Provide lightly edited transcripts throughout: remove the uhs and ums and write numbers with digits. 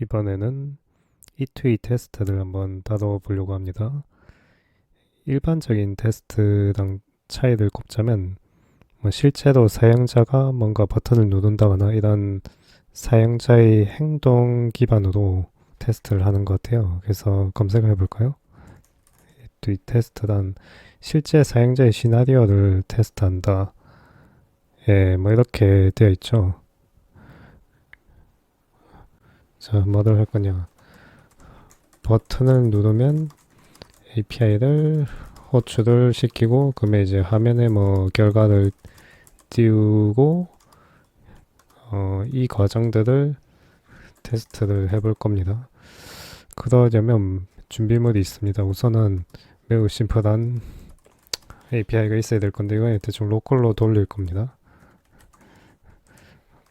이번에는 E2E 테스트를 한번 다뤄보려고 합니다. 일반적인 테스트랑 차이를 꼽자면 실제로 사용자가 뭔가 버튼을 누른다거나 이런 사용자의 행동 기반으로 테스트를 하는 것 같아요. 그래서 검색을 해볼까요? E2E 테스트란 실제 사용자의 시나리오를 테스트한다. 예, 이렇게 되어 있죠. 자, 뭐를 할 거냐. 버튼을 누르면 API를 호출을 시키고 그러면 이제 화면에 결과를 띄우고 이 과정들을 테스트를 해볼 겁니다. 그러려면 준비물이 있습니다. 우선은 매우 심플한 API가 있어야 될 건데 이건 대충 로컬로 돌릴 겁니다.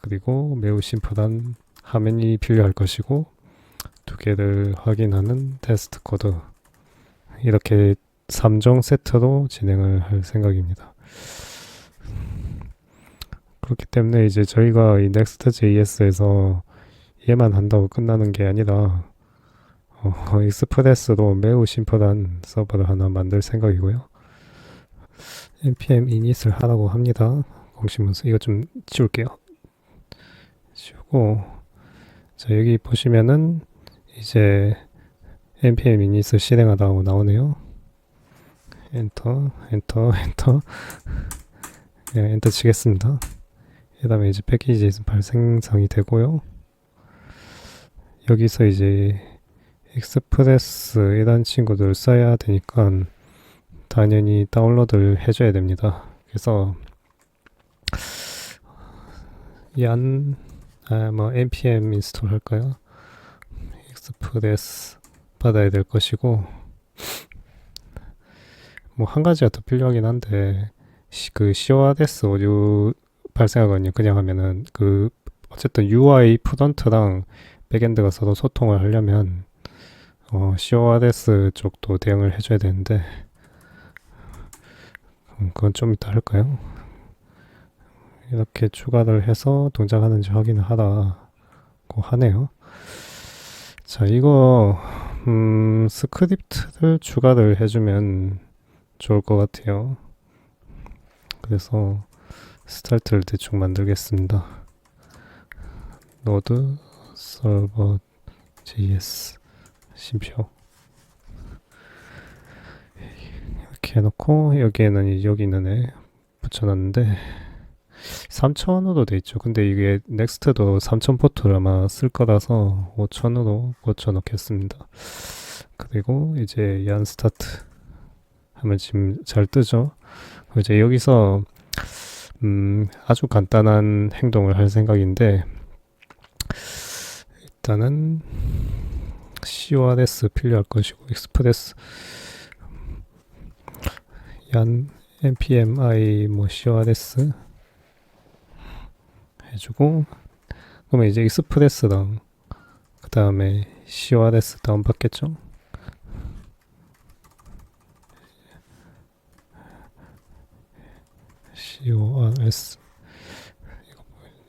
그리고 매우 심플한 화면이 필요할 것이고 두 개를 확인하는 테스트 코드, 이렇게 3종 세트로 진행을 할 생각입니다. 그렇기 때문에 이제 저희가 이 Next.js에서 얘만 한다고 끝나는 게 아니라 익스프레스로 매우 심플한 서버를 하나 만들 생각이고요. npm init을 하라고 합니다. 공식문서 이거 좀 지울게요. 지우고, 자, 여기 보시면은 이제 npm init을 실행하다고 나오네요. 엔터 그냥 엔터 치겠습니다. 그 다음에 이제 패키지 발생성이 되고요. 여기서 이제 익스프레스 이런 친구들 써야 되니까 당연히 다운로드를 해줘야 됩니다. 그래서 npm 인스톨 할까요? 익스프레스 받아야 될 것이고, 한 가지가 더 필요하긴 한데 그 CORS 오류 발생하거든요. 그냥 하면은 어쨌든 UI 프론트랑 백엔드가 서로 소통을 하려면 CORS 쪽도 대응을 해줘야 되는데 그건 좀 이따 할까요? 이렇게 추가를 해서 동작하는지 확인을 하라고 하네요. 자, 이거 스크립트를 추가를 해주면 좋을 것 같아요. 그래서 스타트를 대충 만들겠습니다. 노드 서버 js 심표 이렇게 해놓고 여기에는 여기 있는 애 붙여놨는데 3000으로 돼 있죠. 근데 이게 넥스트도 3000 포트를 아마 쓸 거라서 5000으로 고쳐놓겠습니다. 그리고 이제 얀 스타트 하면 지금 잘 뜨죠. 이제 여기서 아주 간단한 행동을 할 생각인데, 일단은 CORS 필요할 것이고 익스프레스 얀 npm i CORS 해주고, 그러면 이제 익스프레스랑 그 다음에 CORS 다운받겠죠. CORS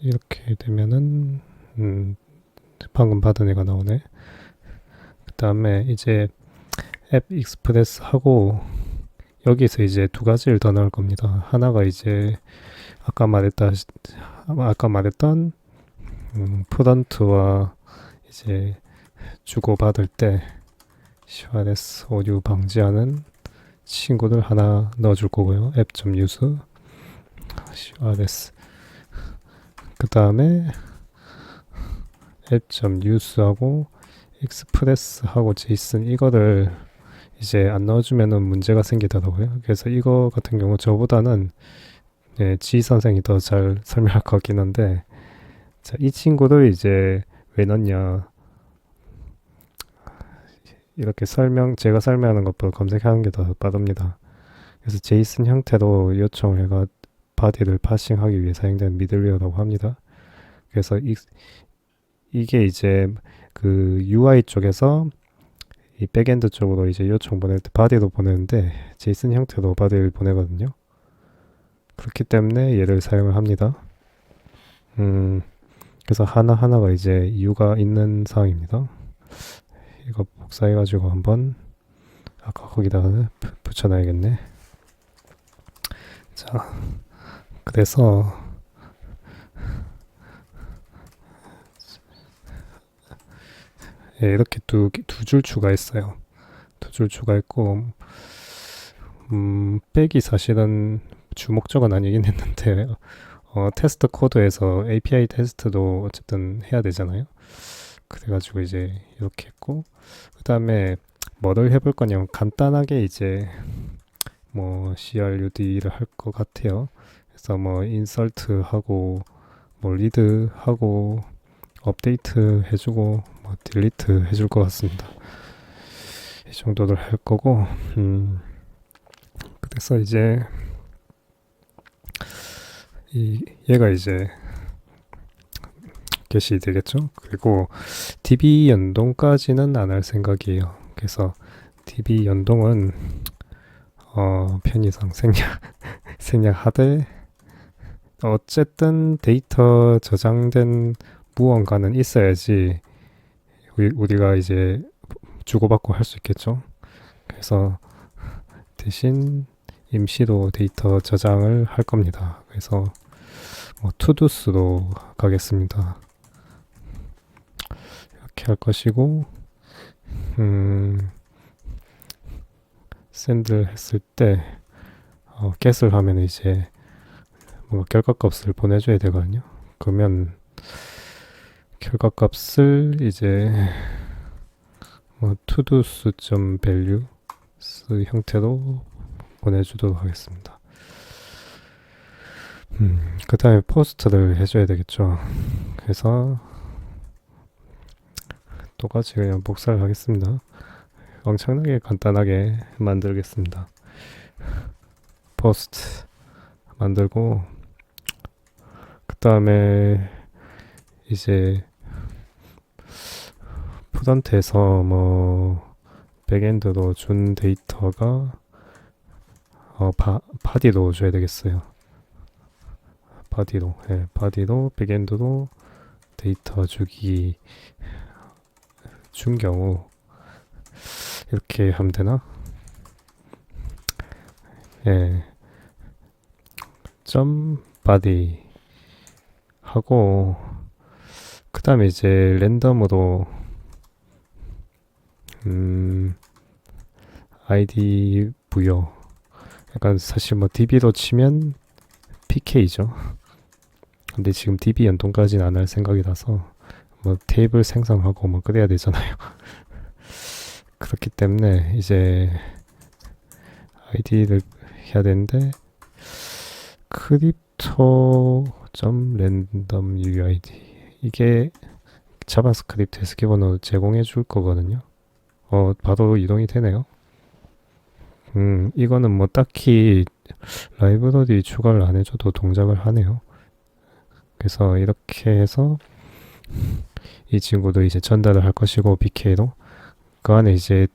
이렇게 되면은 방금 받은 애가 나오네. 그 다음에 이제 앱 익스프레스 하고 여기서 이제 두 가지를 더 넣을 겁니다. 하나가 이제 아까 말했던 프론트와 이제 주고받을 때 CORS 오류 방지하는 친구들 하나 넣어줄 거고요. app.use CORS. 그 다음에 app.use하고 익스프레스하고 제이슨 이거를 이제 안 넣어주면은 문제가 생기더라고요. 그래서 이거 같은 경우 저보다는 지 선생이 더 잘 설명할 것 같긴 한데, 자, 이 친구를 이제 왜 넣냐, 이렇게 제가 설명하는 것보다 검색하는 게 더 빠릅니다. 그래서 제이슨 형태로 요청을 해가 바디를 파싱하기 위해 사용되는 미들웨어라고 합니다. 그래서 이게 이제 그 UI 쪽에서 이 백엔드 쪽으로 이제 요청 보낼 때 바디로 보내는데 제이슨 형태로 바디를 보내거든요. 그렇기 때문에 얘를 사용을 합니다. 그래서 하나하나가 이제 이유가 있는 사항입니다. 이거 복사해가지고 한번 아까 거기다가 붙여놔야겠네. 자, 그래서 예, 이렇게 두 줄 추가했어요. 두 줄 추가했고, 백이 사실은 주목적은 아니긴 했는데, 테스트 코드에서 API 테스트도 어쨌든 해야 되잖아요. 그래가지고 이제 이렇게 했고, 그 다음에 뭐를 해볼 거냐면 간단하게 이제 뭐 CRUD를 할 것 같아요. 그래서 뭐 인설트 하고, 뭐 리드 하고, 업데이트 해주고, 뭐 딜리트 해줄 것 같습니다. 이 정도를 할 거고, 그래서 이제 얘가 이제 게시 되겠죠. 그리고 DB 연동까지는 안 할 생각이에요. 그래서 DB 연동은 편의상 생략하되 어쨌든 데이터 저장된 무언가는 있어야지 우리가 이제 주고받고 할 수 있겠죠. 그래서 대신 임시로 데이터 저장을 할 겁니다. 그래서 뭐 투두스로 가겠습니다. 이렇게 할 것이고, 샌드를 했을 때 get을 하면 이제 뭔가 결과값을 보내줘야 되거든요. 그러면 결과값을 이제 뭐 todos.values 형태로 보내주도록 하겠습니다. 그 다음에 포스트를 해줘야 되겠죠. 그래서 똑같이 그냥 복사를 하겠습니다. 엄청나게 간단하게 만들겠습니다. 포스트 만들고 그 다음에 이제 프론트에서 뭐 백엔드로 준 데이터가 바디로 줘야 되겠어요. 바디로 백엔드로 데이터 주기 준 경우 이렇게 하면 되나? 예, 점 바디 하고 그 다음에 이제 랜덤으로 ID 부여 약간 사실 뭐 DB로 치면 PK죠. 근데 지금 DB 연동까지는 안 할 생각이라서 뭐 테이블 생성하고 뭐 그래야 되잖아요. 그렇기 때문에 이제 ID를 해야 되는데 crypto.randomUID 이게 자바스크립트에서 기본으로 제공해 줄 거거든요. 바로 이동이 되네요. 이거는 뭐 딱히 라이브러리 추가를 안 해줘도 동작을 하네요. 그래서 이렇게 해서 이 친구도 이제 전달을 할 것이고 BK로 그 안에 이제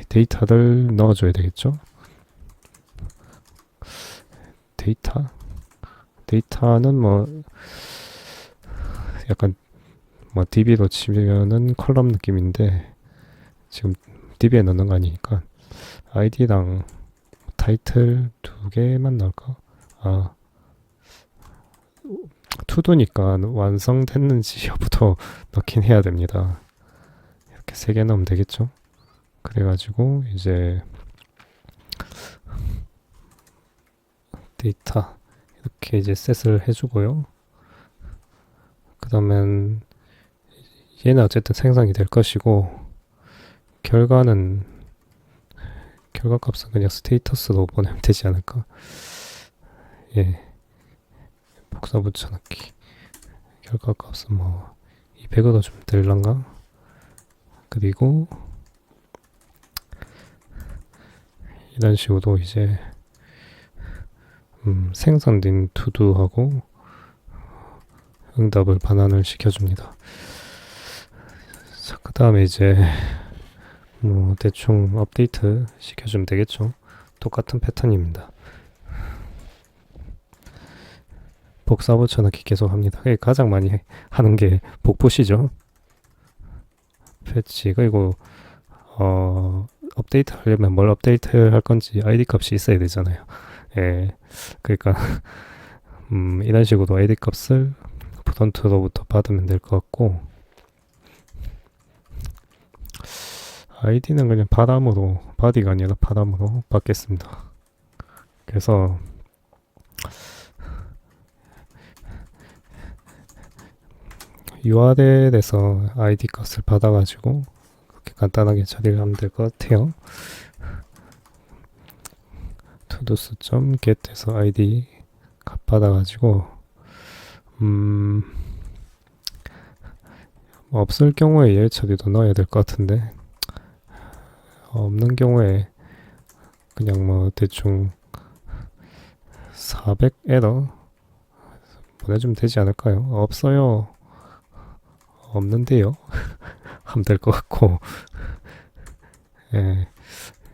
데이터를 넣어줘야 되겠죠. 데이터는 뭐 약간 뭐 DB로 치면은 컬럼 느낌인데 지금 DB에 넣는 거 아니니까 아이디랑 타이틀 두 개만 넣을까? 투두니까 완성됐는지 여부터 넣긴 해야 됩니다. 이렇게 세 개 넣으면 되겠죠? 그래가지고 이제 데이터 이렇게 이제 셋을 해주고요. 그 다음엔 얘는 어쨌든 생성이 될 것이고 결과값은 그냥 스테이터스로 보내면 되지 않을까? 예, 복사 붙여넣기. 결과값은 뭐 200으로 좀 될란가? 그리고 이런 식으로 이제 생성된 투두하고 응답을 반환을 시켜줍니다. 자, 그 다음에 이제 뭐 대충 업데이트 시켜주면 되겠죠. 똑같은 패턴입니다. 복사 붙여넣기 계속 합니다. 가장 많이 하는 게 복붙이죠. 패치. 그리고 업데이트 하려면 뭘 업데이트 할 건지 아이디 값이 있어야 되잖아요. 예. 그러니까 이런 식으로 아이디 값을 프론트로부터 받으면 될 것 같고, 아이디는 그냥 바람으로, 바디가 아니라 바람으로 받겠습니다. 그래서 URL에서 아이디 값을 받아가지고 그렇게 간단하게 처리를 하면 될 것 같아요. todos.get에서 아이디 값 받아가지고 없을 경우에 얘 처리도 넣어야 될 것 같은데, 없는 경우에 그냥 뭐 대충 400 에러 보내주면 되지 않을까요? 없어요, 없는데요 하면 될 것 같고, 예,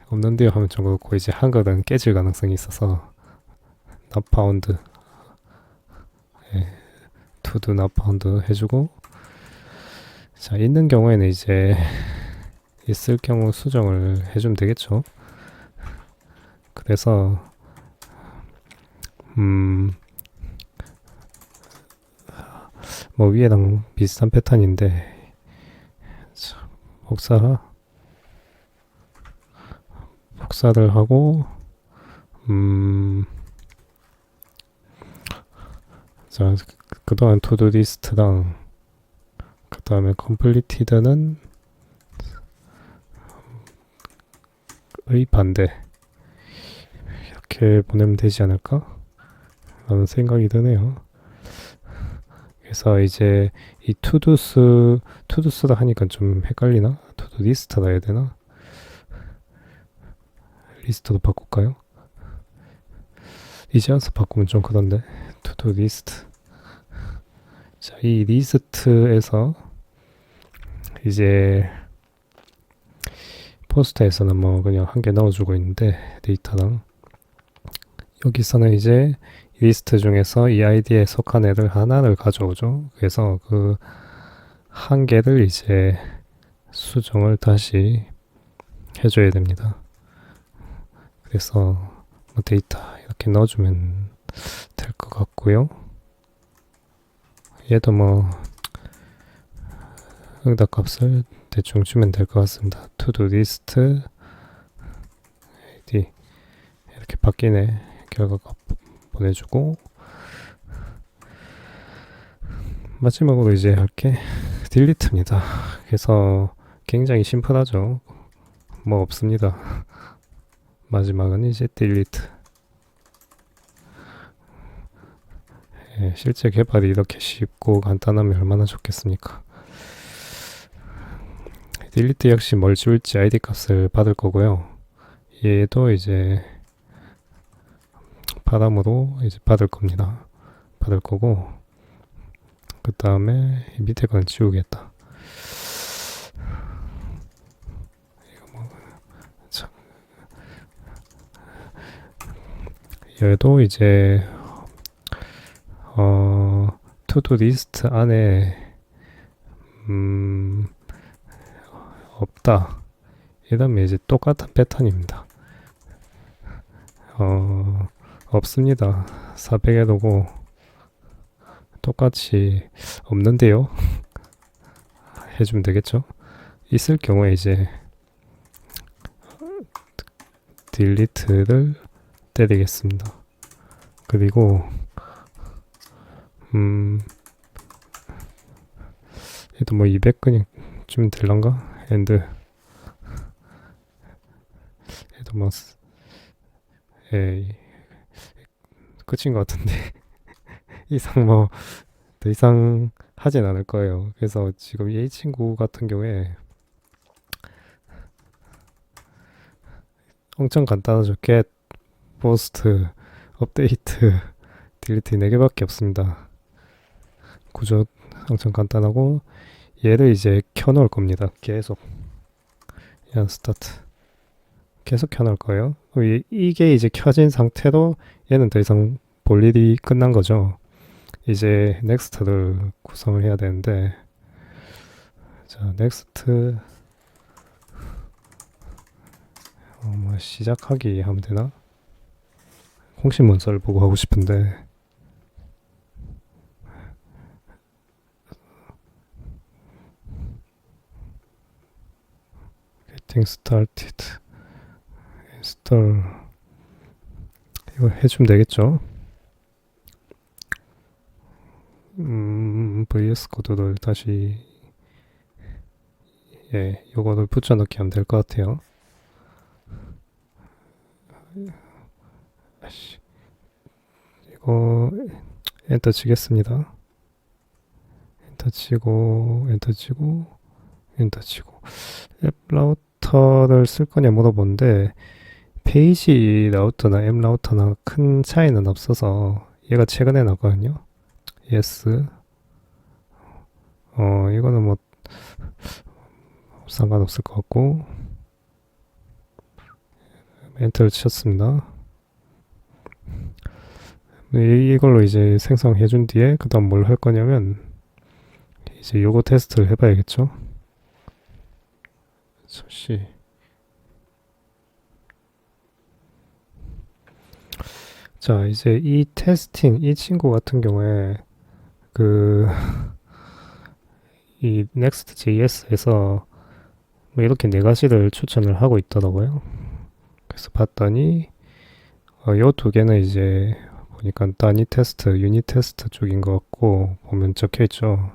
없는데요 하면 좀 그렇고, 이제 한글은 깨질 가능성이 있어서 not found, 예, to do not found 해주고, 자, 있는 경우에는 이제 있을 경우 수정을 해주면 되겠죠. 그래서 뭐 위에랑 비슷한 패턴인데, 자, 복사를 하고, 자, 그동안 투두 리스트랑 그 다음에 completed는 의 반대, 이렇게 보내면 되지 않을까 라는 생각이 드네요. 그래서 이제 이 투두스라 하니까 좀 헷갈리나? 투두 리스트라 해야 되나? 리스트로 바꿀까요? 이제 와서 바꾸면 좀 그런데, 투두 리스트. 자, 이 리스트에서 이제 포스터에서는 뭐 그냥 한 개 넣어주고 있는데, 데이터랑 여기서는 이제 리스트 중에서 이 아이디에 속한 애들 하나를 가져오죠. 그래서 그 한 개를 이제 수정을 다시 해줘야 됩니다. 그래서 뭐 데이터 이렇게 넣어주면 될 것 같고요. 얘도 뭐 응답 값을 대충 주면 될 것 같습니다. to-do list id 이렇게 바뀌네. 결과가 보내주고, 마지막으로 이제 할게 딜리트입니다. 그래서 굉장히 심플하죠. 뭐 없습니다. 마지막은 이제 딜리트. 예, 실제 개발이 이렇게 쉽고 간단하면 얼마나 좋겠습니까? 딜리트 역시 뭘 지울지 아이디 값을 받을 거고요. 얘도 이제 바람으로 이제 받을 겁니다. 받을 거고, 그 다음에 밑에 건 지우겠다. 이거 뭐, 참. 얘도 이제 투두 리스트 안에 없다 이러면 이제 똑같은 패턴입니다. 없습니다. 400에 두고 똑같이 없는데요 해주면 되겠죠. 있을 경우에 이제 딜리트를 때리겠습니다. 그리고 얘도 뭐 200 그냥 주면 될란가? 엔드. 얘도 뭐 끝인 것 같은데 이상 뭐 더 이상 하진 않을 거예요. 그래서 지금 이 친구 같은 경우에 엄청 간단하죠. get, post, update, delete 4개밖에 없습니다. 구조 엄청 간단하고, 얘를 이제 켜놓을 겁니다. 계속 연 스타트 계속 켜놓을 거예요. 이게 이제 켜진 상태로 얘는 더 이상 볼 일이 끝난 거죠. 이제 넥스트를 구성을 해야 되는데, 자, 넥스트 뭐 시작하기 하면 되나? 홍신문서를 보고 하고 싶은데, getting started, install 이거 해주면 되겠죠? VS 코드를 다시 요거를 붙여넣기 하면 될 것 같아요. 이거 엔터 치겠습니다. 엔터 치고 엔터 치고 엔터 치고 앱 라우터를 쓸 거냐 물어보는데 페이지 라우터나 앱 라우터나 큰 차이는 없어서 얘가 최근에 나왔거든요. yes. 이거는 뭐 상관없을 것 같고 엔터를 치셨습니다. 이걸로 이제 생성해 준 뒤에 그 다음 뭘 할 거냐면 이제 요거 테스트를 해봐야겠죠. 잠시 자 이제 이 테스팅 이 친구 같은 경우에 그 이 Next.js에서 뭐 이렇게 네 가지를 추천을 하고 있더라고요. 그래서 봤더니 요 두 개는 이제 보니까 단위 테스트, 유닛 테스트 쪽인 것 같고 보면 적혀 있죠.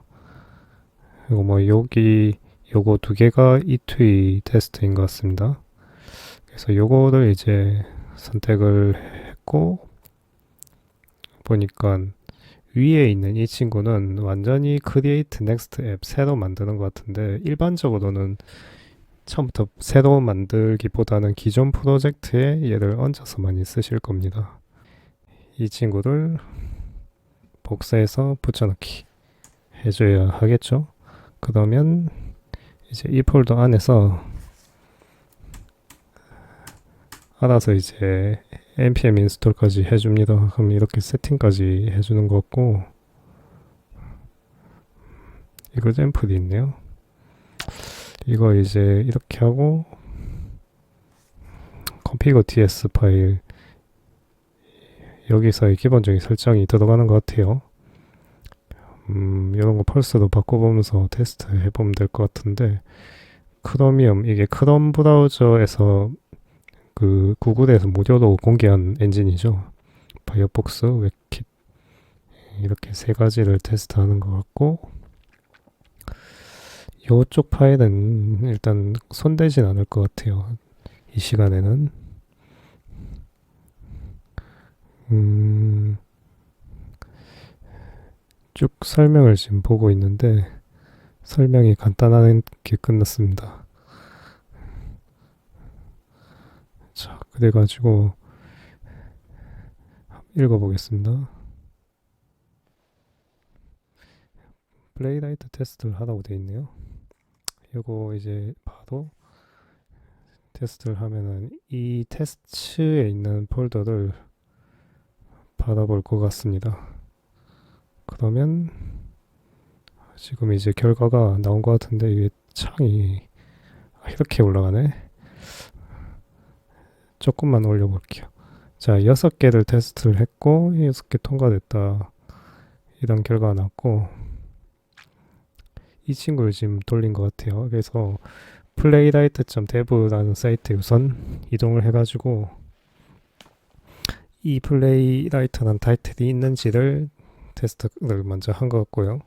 그리고 뭐 여기 요거 두 개가 E2E 테스트인 것 같습니다. 그래서 요거를 이제 선택을 했고 보니까 위에 있는 이 친구는 완전히 Create Next 앱 새로 만드는 것 같은데 일반적으로는 처음부터 새로 만들기보다는 기존 프로젝트에 얘를 얹어서 많이 쓰실 겁니다. 이 친구를 복사해서 붙여넣기 해줘야 하겠죠. 그러면 이제 이 폴더 안에서 알아서 이제 npm 인스톨까지 해줍니다. 그럼 이렇게 세팅까지 해주는 것 같고 이거 젬플이 있네요. 이거 이제 이렇게 하고 config ts 파일 여기서의 기본적인 설정이 들어가는 것 같아요. 이런 거 펄스로 바꿔보면서 테스트 해보면 될 것 같은데 크로미엄 이게 크롬 브라우저에서 그 구글에서 무료로 공개한 엔진이죠. 파이어폭스, 웹킷 이렇게 세 가지를 테스트하는 것 같고 이쪽 파일은 일단 손대진 않을 것 같아요. 이 시간에는 쭉 설명을 지금 보고 있는데 설명이 간단하게 끝났습니다. 자, 그래가지고 읽어보겠습니다. 플레이라이트 테스트를 하라고 되어 있네요. 이거 이제 바로 테스트를 하면은 이 테스트에 있는 폴더를 받아볼 것 같습니다. 그러면 지금 이제 결과가 나온 것 같은데 이게 창이 이렇게 올라가네. 조금만 올려볼게요. 자, 6개를 테스트를 했고 6개 통과됐다. 이런 결과가 났고 이 친구를 지금 돌린 것 같아요. 그래서 playwright.dev라는 사이트에 우선 이동을 해가지고 이 playwright라는 타이틀이 있는지를 테스트를 먼저 한 것 같고요.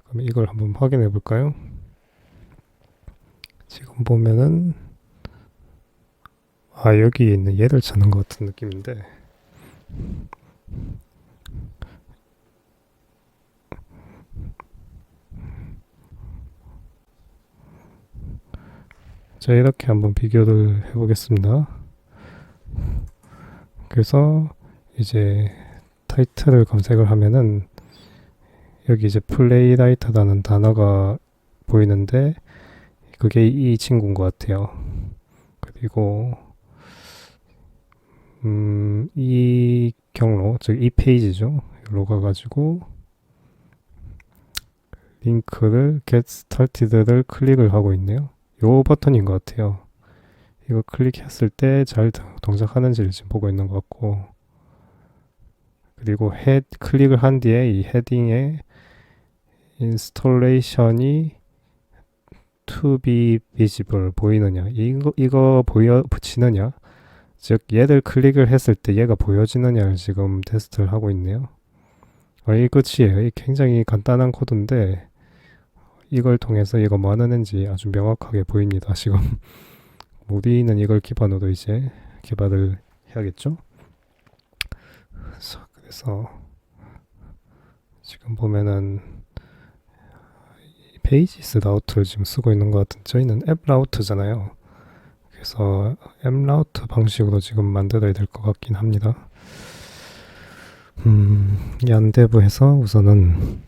그럼 이걸 한번 확인해 볼까요? 지금 보면은 여기 있는 얘를 찾는 것 같은 느낌인데 자, 이렇게 한번 비교를 해보겠습니다. 그래서 이제 타이틀을 검색을 하면은 여기 이제 플레이라이터라는 단어가 보이는데 그게 이 친구인 것 같아요. 그리고 이 경로, 즉 이 페이지죠. 여기로 가가지고 링크를 get started를 클릭을 하고 있네요. 요 버튼인 것 같아요. 이거 클릭했을 때 잘 동작하는지를 지금 보고 있는 것 같고, 그리고 클릭을 한 뒤에 이 헤딩에 인스톨레이션이 to be visible 보이느냐, 이거 붙이느냐, 즉 얘를 클릭을 했을 때 얘가 보여지느냐를 지금 테스트를 하고 있네요. 이 끝이에요. 이 굉장히 간단한 코드인데 이걸 통해서 얘가 뭐 하는지 아주 명확하게 보입니다. 지금 우리는 이걸 기반으로 이제 개발을 해야겠죠. 그래서 지금 보면은 페이지스 라우트를 지금 쓰고 있는 것 같은, 저희는 앱 라우트잖아요. 그래서 앱 라우트 방식으로 지금 만들어야 될 것 같긴 합니다. 얀데브에서 우선은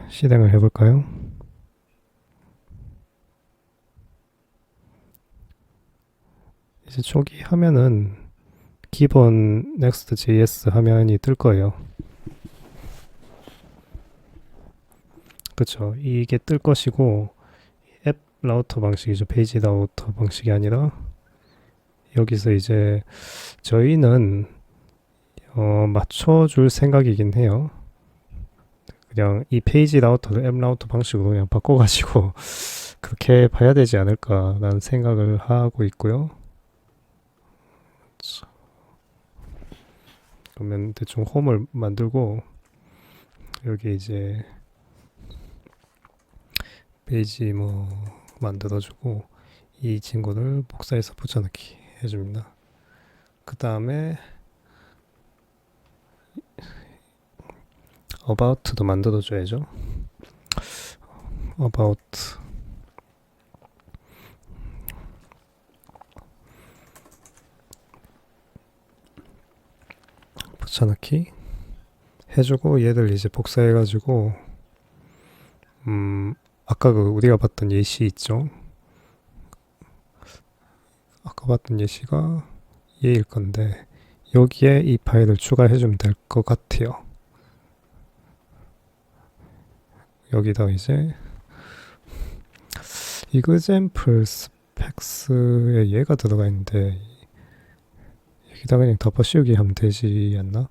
실행을 해볼까요? 이제 초기 화면은 기본 Next.js 화면이 뜰 거예요. 그쵸. 이게 뜰 것이고, 앱 라우터 방식이죠. 페이지 라우터 방식이 아니라, 여기서 이제 저희는 맞춰줄 생각이긴 해요. 그냥 이 페이지 라우터를 앱 라우터 방식으로 그냥 바꿔가지고 그렇게 봐야 되지 않을까라는 생각을 하고 있고요. 그러면 대충 홈을 만들고 여기 이제 페이지 뭐 만들어주고 이 친구를 복사해서 붙여넣기 해줍니다. 그 다음에 about도 만들어줘야죠. about 붙여넣기 해주고 얘를 이제 복사해가지고 아까 그 우리가 봤던 예시 있죠? 아까 봤던 예시가 얘일 건데 여기에 이 파일을 추가해주면 될 것 같아요. 여기다 이제 example specs에 얘가 들어가 있는데 여기다 그냥 덮어 씌우기 하면 되지 않나?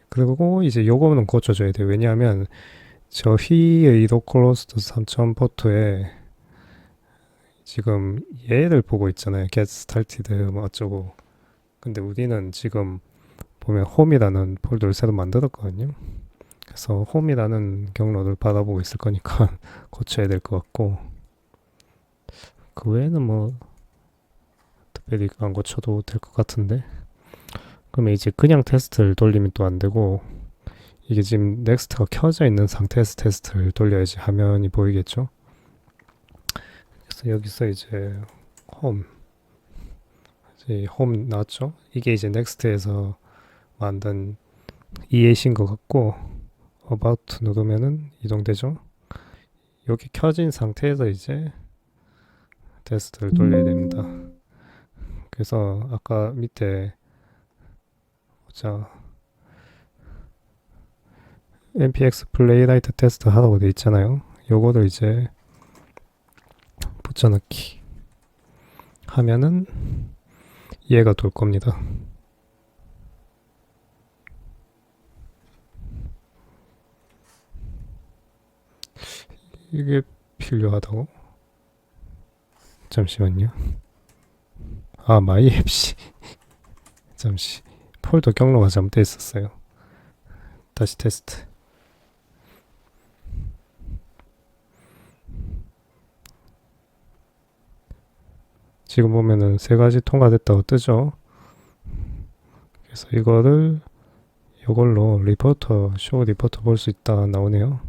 그리고 이제 요거는 고쳐줘야 돼요. 왜냐하면 저희의 로컬호스트 3000 포트에 지금 얘를 보고 있잖아요. get started 뭐 어쩌고. 근데 우리는 지금 보면 홈이라는 폴더를 새로 만들었거든요. 그래서 홈이라는 경로를 받아보고 있을 거니까 고쳐야 될 것 같고, 그 외에는 뭐 특별히 안 고쳐도 될 것 같은데, 그러면 이제 그냥 테스트를 돌리면 또 안 되고, 이게 지금 넥스트가 켜져 있는 상태에서 테스트를 돌려야지 화면이 보이겠죠. 그래서 여기서 이제 홈 나왔죠. 이게 이제 넥스트에서 만든 EA신 것 같고, about 누르면은 이동되죠. 여기 켜진 상태에서 이제 테스트를 돌려야 됩니다. 그래서 아까 밑에 자 npx playwright 테스트 하라고 돼 있잖아요. 요거를 이제 붙여넣기 하면은 얘가 돌 겁니다. 이게 필요하다고? 잠시만요. 마이앱시 잠시 폴더 경로가 잘못되어 있었어요. 다시 테스트. 지금 보면은 3가지 통과됐다고 뜨죠. 그래서 이걸로 리포터, 쇼 리포터 볼 수 있다 나오네요.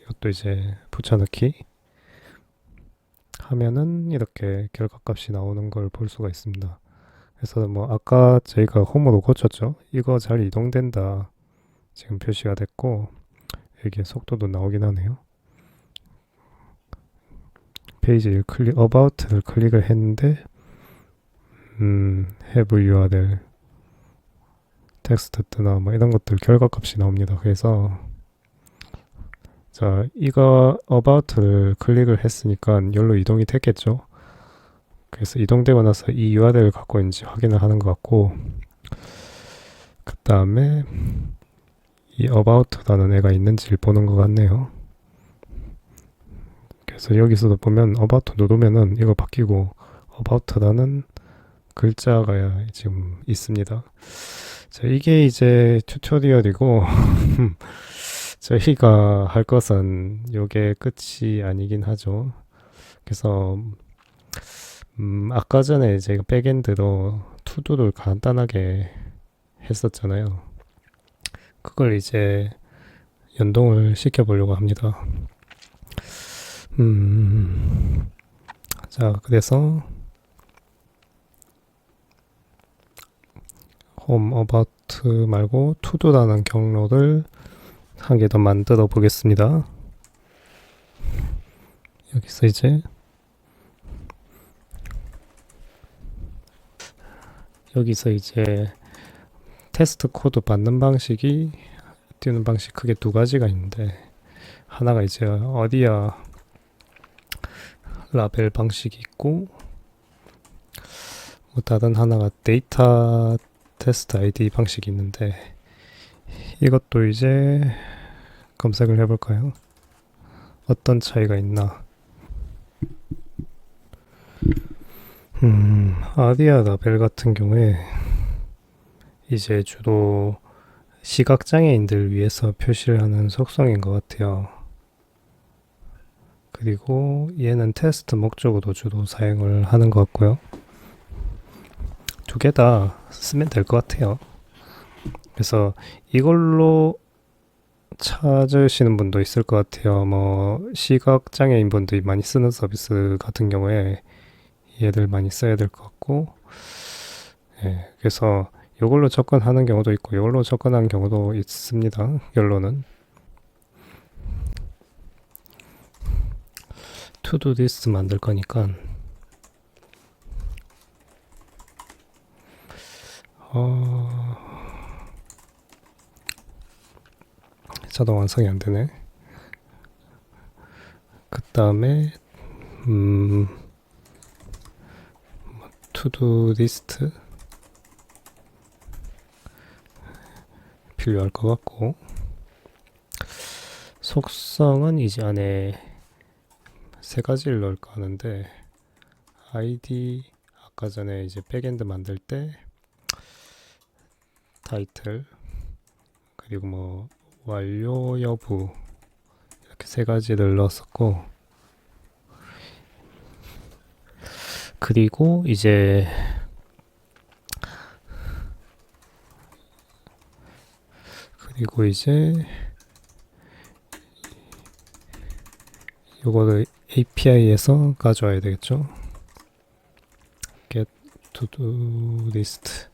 이것도 이제 붙여넣기 하면은 이렇게 결과값이 나오는 걸 볼 수가 있습니다. 그래서 뭐 아까 저희가 홈으로 고쳤죠. 이거 잘 이동된다 지금 표시가 됐고, 여기에 속도도 나오긴 하네요. 페이지 about를 클릭을 했는데 have URL 텍스트 뜨나 뭐 이런 것들 결과값이 나옵니다. 그래서 자, 이거 about를 클릭을 했으니까 여기로 이동이 됐겠죠. 그래서 이동되고 나서 이 URL을 갖고 있는지 확인을 하는 것 같고, 그 다음에 이 about라는 애가 있는지를 보는 것 같네요. 그래서 여기서도 보면 about 누르면은 이거 바뀌고 about라는 글자가 지금 있습니다. 자, 이게 이제 튜토리얼이고 저희가 할 것은 이게 끝이 아니긴 하죠. 그래서 아까 전에 제가 백엔드로 투두를 간단하게 했었잖아요. 그걸 이제 연동을 시켜보려고 합니다. 자, 그래서 홈 어바우트 말고 투두라는 경로를 한 개 더 만들어 보겠습니다. 여기서 이제 테스트 코드 받는 방식이 띄우는 방식 크게 두 가지가 있는데, 하나가 이제 어디야 라벨 방식이 있고, 뭐 다른 하나가 데이터 테스트 아이디 방식이 있는데, 이것도 이제 검색을 해볼까요? 어떤 차이가 있나? 아디아 라벨 같은 경우에 이제 주로 시각장애인들 위해서 표시를 하는 속성인 것 같아요. 그리고 얘는 테스트 목적으로 주로 사용을 하는 것 같고요. 두 개 다 쓰면 될 것 같아요. 그래서 이걸로 찾으시는 분도 있을 것 같아요. 뭐 시각장애인 분들이 많이 쓰는 서비스 같은 경우에 얘를 많이 써야 될 것 같고, 예, 그래서 이걸로 접근하는 경우도 있고 이걸로 접근하는 경우도 있습니다. 결론은 투두 리스트 만들 거니까 자동 완성이 안 되네. 그 다음에 투두 리스트 필요할 것 같고, 속성은 이제 안에 세 가지를 넣을까 하는데, 아이디 아까 전에 이제 백엔드 만들 때 타이틀, 그리고 뭐 완료 여부, 이렇게 세 가지를 넣었었고, 그리고 이제 요거를 API에서 가져와야 되겠죠. get to do list.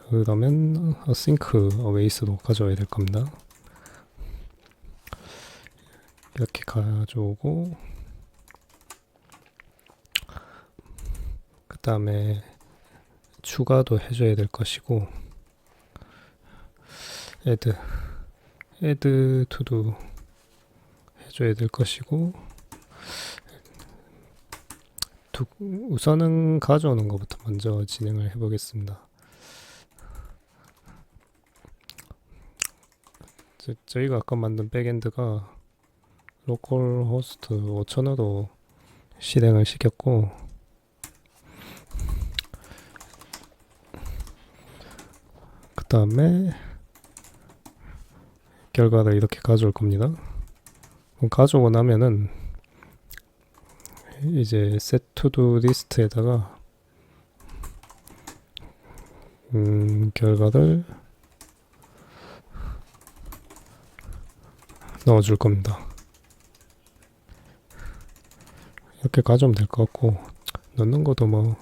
그러면 async aways로 가져와야 될 겁니다. 이렇게 가져오고, 그 다음에 추가도 해줘야 될 것이고, add to do 해줘야 될 것이고, 우선은 가져오는 것부터 먼저 진행을 해보겠습니다. 저희가 아까 만든 백엔드가 로컬 호스트 5000으로 실행을 시켰고, 그 다음에 결과를 이렇게 가져올 겁니다. 그럼 가져오고 나면은 이제 set to do 리스트에다가 결과를 넣어줄 겁니다. 이렇게 가져오면 될 것 같고, 넣는 것도 뭐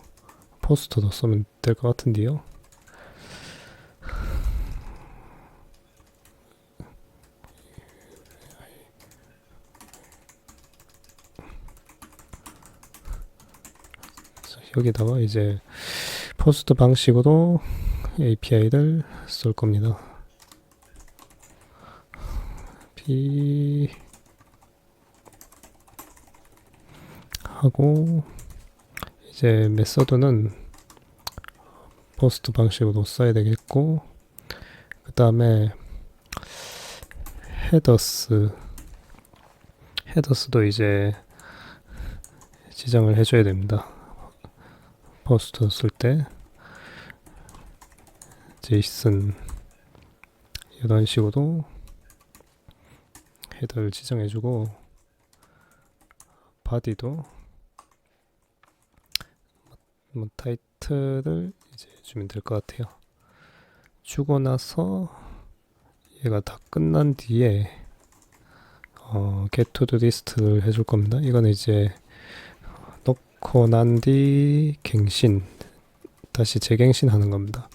포스트도 쓰면 될 것 같은데요. 여기다가 이제 포스트 방식으로 API를 쏠 겁니다. p 하고 이제 메서드는 포스트 방식으로 써야 되겠고, 그 다음에 헤더스도 이제 지정을 해줘야 됩니다. 포스트 쓸 때 제이슨 이런 식으로 헤더를 지정해주고, 바디도 뭐 타이틀을 이제 주면 될 것 같아요. 주고 나서 얘가 다 끝난 뒤에 get to do list를 해줄 겁니다. 이건 이제 넣고 난 뒤 갱신, 다시 재갱신 하는 겁니다.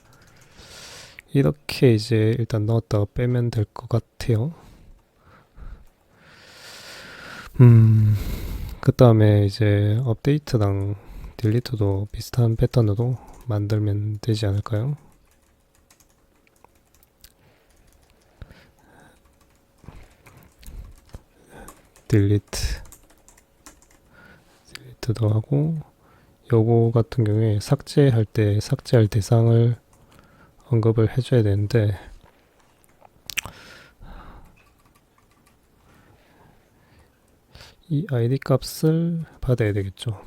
이렇게 이제 일단 넣었다가 빼면 될 것 같아요. 그 다음에 이제 업데이트랑 딜리트도 비슷한 패턴으로 만들면 되지 않을까요? 딜리트도 하고, 요거 같은 경우에 삭제할 때 삭제할 대상을 언급을 해줘야 되는데, 이 id 값을 받아야 되겠죠.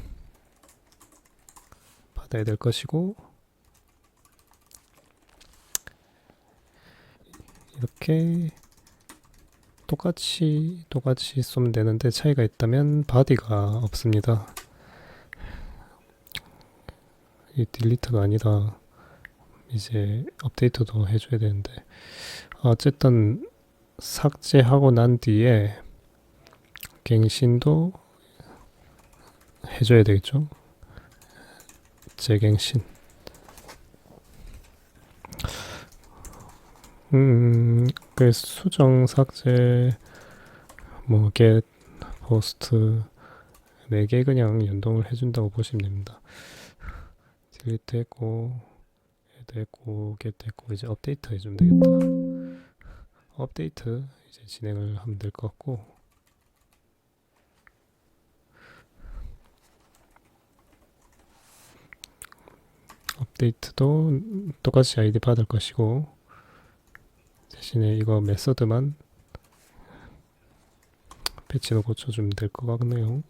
받아야 될 것이고, 이렇게 똑같이 쏘면 되는데 차이가 있다면 바디가 없습니다. 이 딜리트가 아니라 이제 업데이트도 해줘야 되는데, 어쨌든 삭제하고 난 뒤에 갱신도 해줘야 되겠죠. 재갱신. 그 수정 삭제 뭐 get post 4개 그냥 연동을 해준다고 보시면 됩니다. 딜리트 했고 add 했고 get 했고 이제 업데이트 해주면 되겠다. 업데이트 이제 진행을 하면 될 것 같고, 업데이트도 똑같이 아이디 받을 것이고, 대신에 이거 메서드만 패치로 고쳐주면 될 것 같네요.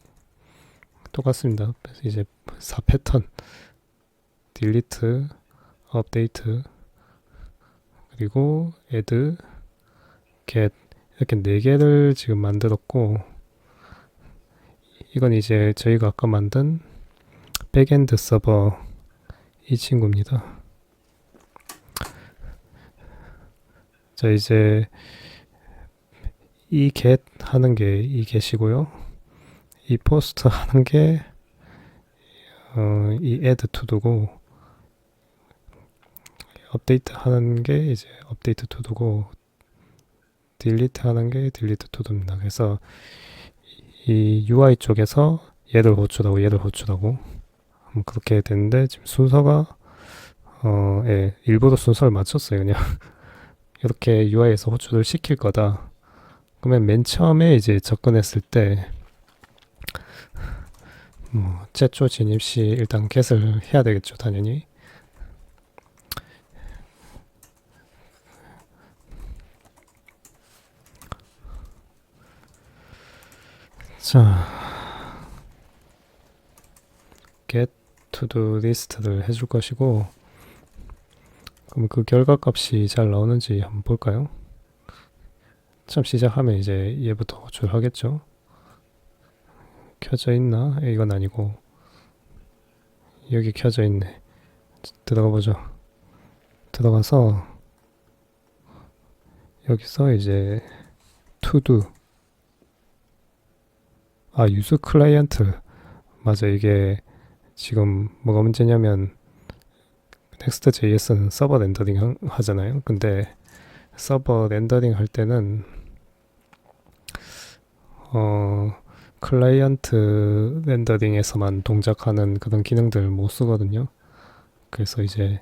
똑같습니다. 이제 4패턴 딜리트, 업데이트, 그리고 add, get 이렇게 4개를 지금 만들었고, 이건 이제 저희가 아까 만든 백엔드 서버 이 친구입니다. 자, 이제 이 get 하는 게 이 get이고요. 이 post 하는 게 이 add to도고, 업데이트 하는 게 이제 업데이트 to도고, 딜리트 하는 게 딜리트 to도입니다. 그래서 이 UI 쪽에서 얘를 호출하고 얘를 호출하고 그렇게 되는데, 지금 순서가 예, 일부러 순서를 맞췄어요. 그냥 이렇게 UI에서 호출을 시킬 거다. 그러면 맨 처음에 이제 접근했을 때 최초 진입 시 일단 get을 해야 되겠죠, 당연히. 자, get to do list를 해줄 것이고, 그럼 그 결과값이 잘 나오는지 한번 볼까요? 처음 시작하면 이제 얘부터 호출하겠죠. 켜져 있나? 이건 아니고 여기 켜져 있네. 들어가 보죠. 들어가서 여기서 이제 to do, 유즈 클라이언트, 맞아. 이게 지금 뭐가 문제냐면 Next.js는 서버 렌더링 하잖아요. 근데 서버 렌더링 할 때는 클라이언트 렌더링에서만 동작하는 그런 기능들 못 쓰거든요. 그래서 이제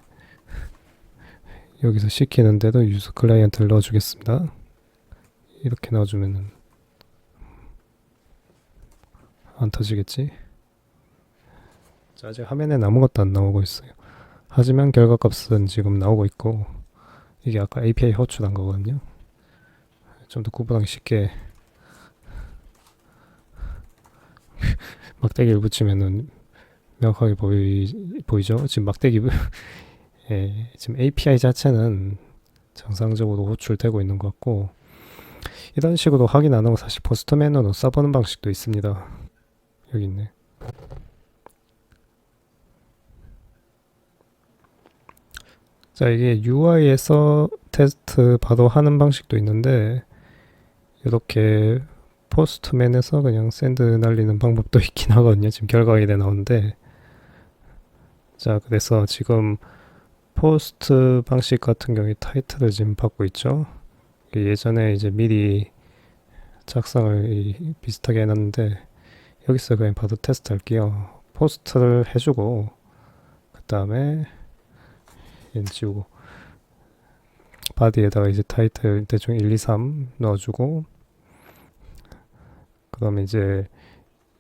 여기서 시키는데도 유저 클라이언트를 넣어주겠습니다. 이렇게 넣어주면은 안 터지겠지? 자, 아직 화면엔 아무것도 안 나오고 있어요. 하지만 결과값은 지금 나오고 있고, 이게 아까 API 호출한 거거든요. 좀 더 구분하기 쉽게 막대기를 붙이면은 명확하게 보이죠? 지금 막대기 예, 지금 API 자체는 정상적으로 호출되고 있는 것 같고, 이런 식으로 확인 안 하고 사실 포스트 매너로 써보는 방식도 있습니다. 여기 있네. 자, 이게 UI에서 테스트 바로 하는 방식도 있는데, 이렇게 포스트맨에서 그냥 샌드 날리는 방법도 있긴 하거든요. 지금 결과가 이래 나오는데, 자, 그래서 지금 포스트 방식 같은 경우에 타이틀을 지금 받고 있죠. 예전에 이제 미리 작성을 비슷하게 해놨는데, 여기서 그냥 바로 테스트 할게요. 포스트를 해주고, 그 다음에 얘는 지우고, 바디에다가 이제 타이틀 대충 1, 2, 3 넣어주고, 그다음에 이제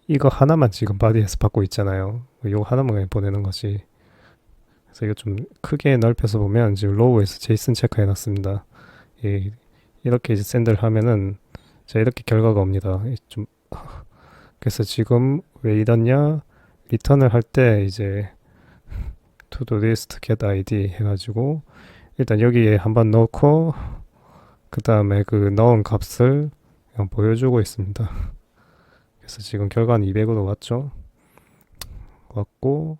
이거 하나만 지금 바디에서 받고 있잖아요. 이거 하나만 그냥 보내는 거지. 그래서 이거 좀 크게 넓혀서 보면 지금 로우에서 제이슨 체크해 놨습니다. 이렇게 이제 샌드를 하면은 자 이렇게 결과가 옵니다. 좀 그래서 지금 왜 이러냐? 리턴을 할 때 이제 to do list get id 해가지고 일단 여기에 한번 넣고 그 다음에 그 넣은 값을 그냥 보여주고 있습니다. 그래서 지금 결과는 200으로 왔고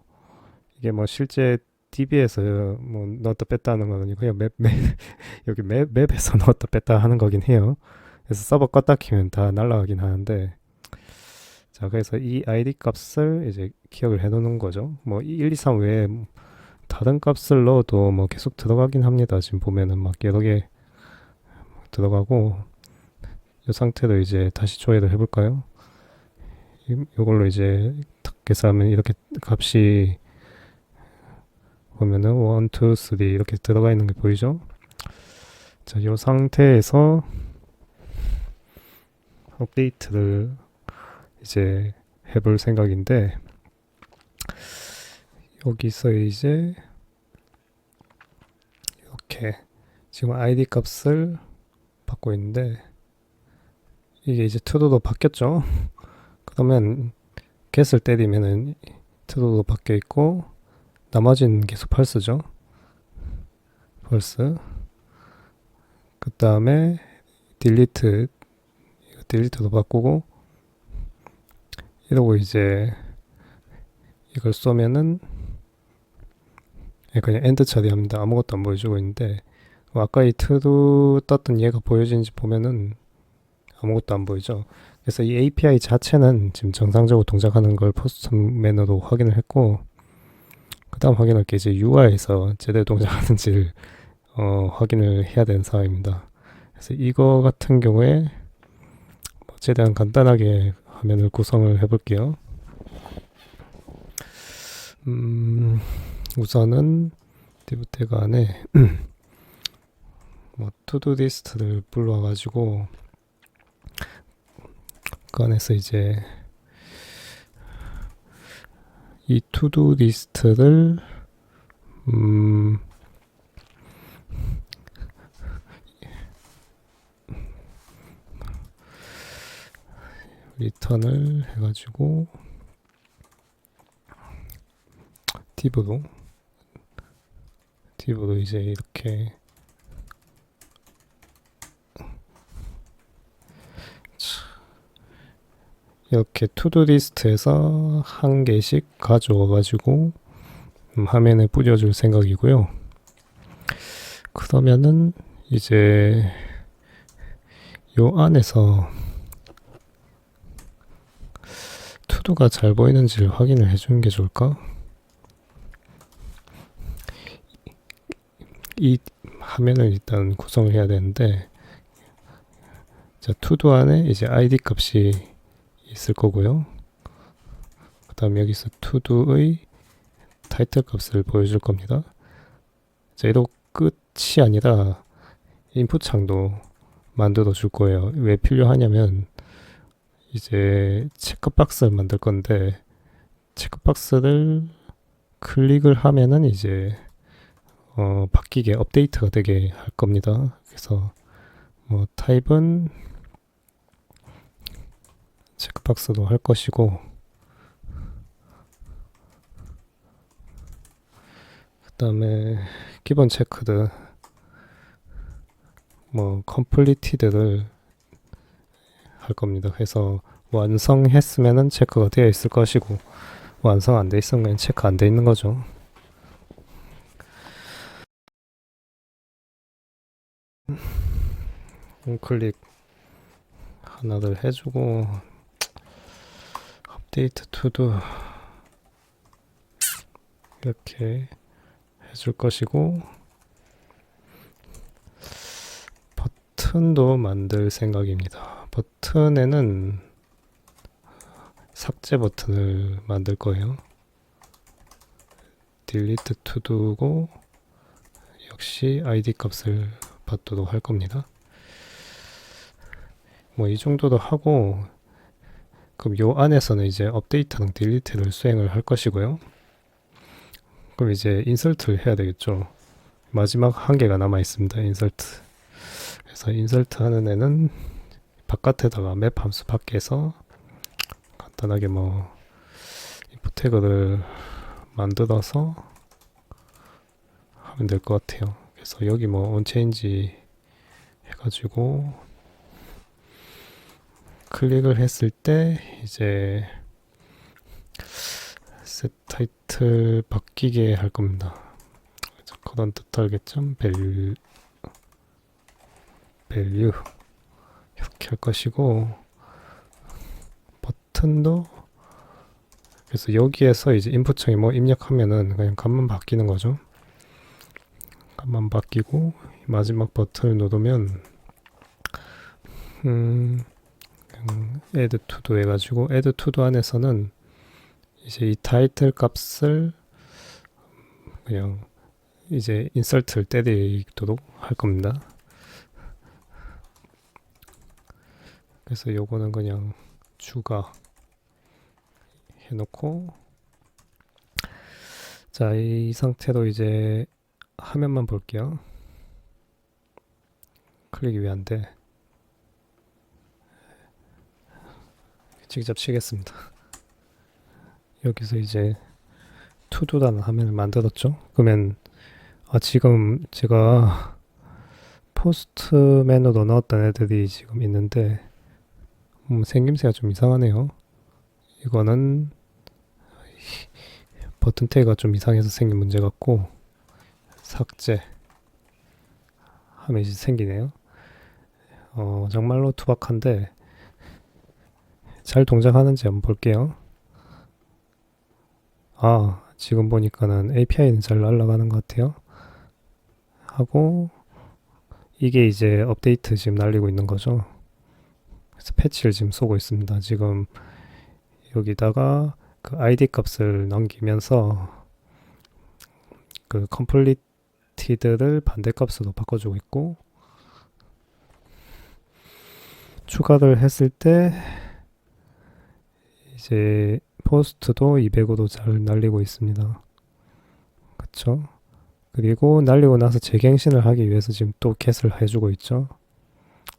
이게 뭐 실제 DB에서 뭐 넣었다 뺐다 하는 거는 그냥 여기 맵에서 넣었다 뺐다 하는 거긴 해요. 그래서 서버 껐다 키면 다 날라가긴 하는데 자 그래서 이 ID 값을 이제 기억을 해 놓는 거죠. 뭐 1, 2, 3 외에 다른 값을 넣어도 뭐 계속 들어가긴 합니다. 지금 보면은 막 여러 개 들어가고 이 상태로 이제 다시 조회를 해볼까요? 이걸로 이제 탁 계산하면 이렇게 값이 보면은 1, 2, 3 이렇게 들어가 있는 게 보이죠? 자, 이 상태에서 업데이트를 이제 해볼 생각인데 여기서 이제 이렇게 지금 ID 값을 받고 있는데 이게 이제 true로 바뀌었죠? 그러면 get을 때리면은 true로 바뀌어 있고 나머지는 계속 false죠. false. 그 다음에 delete로 바꾸고 이러고 이제 이걸 쏘면은 그냥 end 처리합니다. 아무것도 안 보여주고 있는데 아까 이 true 떴던 얘가 보여지는지 보면은 아무것도 안 보이죠. 그래서 이 API 자체는 지금 정상적으로 동작하는 걸 포스트 매너로 확인을 했고 그 다음 확인할 게 이제 UI에서 제대로 동작하는지를 확인을 해야 되는 상황입니다. 그래서 이거 같은 경우에 최대한 간단하게 화면을 구성을 해볼게요. 우선은 div 태그 안에 뭐 to-do list를 불러가지고 그 안에서 이제 이 to-do list를 리턴을 해가지고 div로 이제 이렇게 투두 리스트에서 한 개씩 가져와 가지고 화면에 뿌려줄 생각이고요. 그러면은 이제 요 안에서 투두가 잘 보이는지를 확인을 해주는 게 좋을까? 이 화면을 일단 구성을 해야 되는데 자 투두 안에 이제 id 값이 있을 거고요. 그 다음 여기서 to도의 타이틀 값을 보여줄 겁니다. 자, 이도 끝이 아니라 인풋 창도 만들어 줄 거예요. 왜 필요하냐면 이제 체크박스를 만들 건데 체크박스를 클릭을 하면은 이제 바뀌게 업데이트가 되게 할 겁니다. 그래서 뭐 타입은 체크박스도 할 것이고 그 다음에 기본 체크드 뭐 completed를 할 겁니다. 그래서 완성했으면은 체크가 되어 있을 것이고 완성 안 돼 있으면 체크 안 돼 있는 거죠. 클릭 하나를 해주고 업데이트 투도 이렇게 해줄 것이고 버튼도 만들 생각입니다. 버튼에는 삭제 버튼을 만들 거예요. 딜리트 투두고 역시 id 값을 받도록 할 겁니다. 뭐 이 정도도 하고 그럼 요 안에서는 이제 업데이트랑 딜리트를 수행을 할 것이고요. 그럼 이제 인설트를 해야 되겠죠. 마지막 한 개가 남아 있습니다. 인설트. 그래서 인설트 하는 애는 바깥에다가 맵 함수 밖에서 간단하게 뭐 인풋 태그를 만들어서 하면 될 것 같아요. 그래서 여기 뭐 onChange 해가지고 클릭을 했을 때 이제 set 타이틀 바뀌게 할 겁니다. current target value 이렇게 할 것이고 버튼도 그래서 여기에서 이제 인풋창에 뭐 입력하면은 그냥 값만 바뀌는 거죠. 값만 바뀌고 마지막 버튼을 누르면 add to도 해가지고 add to도 안에서는 이제 이 타이틀 값을 그냥 이제 인설트를 때리도록 할 겁니다. 그래서 요거는 그냥 추가 해놓고 자, 이 상태로 이제 화면만 볼게요. 클릭이 왜 안 돼? 직접 치겠습니다. 여기서 이제 투두라는 화면을 만들었죠. 그러면 지금 제가 포스트 메뉴로 넣었던 애들이 지금 있는데 생김새가 좀 이상하네요. 이거는 버튼 태그가 좀 이상해서 생긴 문제 같고 삭제 하면 이제 생기네요. 정말로 투박한데 잘 동작하는지 한번 볼게요. 지금 보니까는 API는 잘 날아가는 것 같아요. 하고 이게 이제 업데이트 지금 날리고 있는 거죠. 그래서 패치를 지금 쏘고 있습니다. 지금 여기다가 그 ID 값을 넘기면서 그 completed를 반대값으로 바꿔주고 있고 추가를 했을 때 이제 포스트도 200으로 잘 날리고 있습니다. 그쵸? 그리고 날리고 나서 재갱신을 하기 위해서 지금 또 get을 해주고 있죠.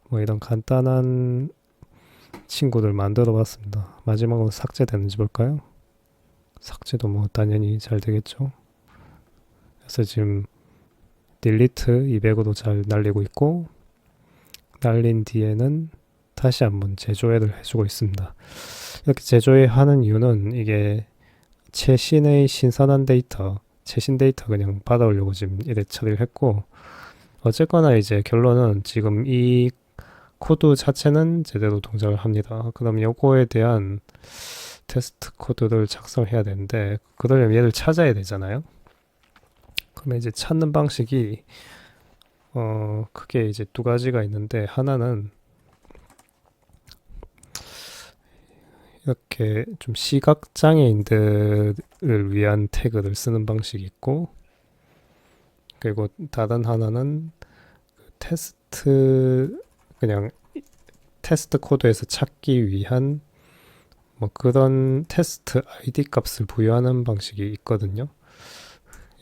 뭐 이런 간단한 친구들 만들어 봤습니다. 마지막으로 삭제되는지 볼까요? 삭제도 뭐 당연히 잘 되겠죠. 그래서 지금 딜리트 200으로 잘 날리고 있고 날린 뒤에는 다시 한번 재조회를 해주고 있습니다. 이렇게 재조회하는 이유는 이게 최신의 신선한 데이터, 최신 데이터 그냥 받아오려고 지금 이래 처리를 했고 어쨌거나 이제 결론은 지금 이 코드 자체는 제대로 동작을 합니다. 그럼 요거에 대한 테스트 코드를 작성해야 되는데 그러려면 얘를 찾아야 되잖아요. 그러면 이제 찾는 방식이 크게 이제 두 가지가 있는데 하나는 이렇게 좀 시각 장애인들을 위한 태그를 쓰는 방식이 있고, 그리고 다른 하나는 테스트 그냥 테스트 코드에서 찾기 위한 뭐 그런 테스트 ID 값을 부여하는 방식이 있거든요.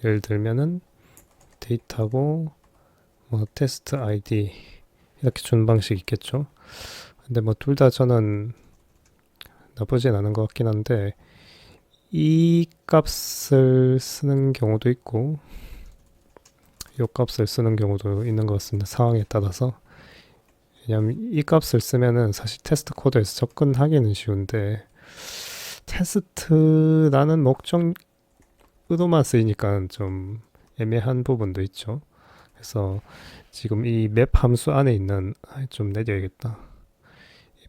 예를 들면은 데이터고 뭐 테스트 ID 이렇게 주는 방식이 있겠죠. 근데 뭐 둘 다 저는 나쁘진 않은 것 같긴 한데, 이 값을 쓰는 경우도 있고 이 값을 쓰는 경우도 있는 것 같습니다. 상황에 따라서. 왜냐하면 이 값을 쓰면은 사실 테스트 코드에서 접근하기는 쉬운데, 테스트라는 목적으로만 쓰이니까 좀 애매한 부분도 있죠. 그래서 지금 이 맵 함수 안에 있는, 좀 내려야겠다.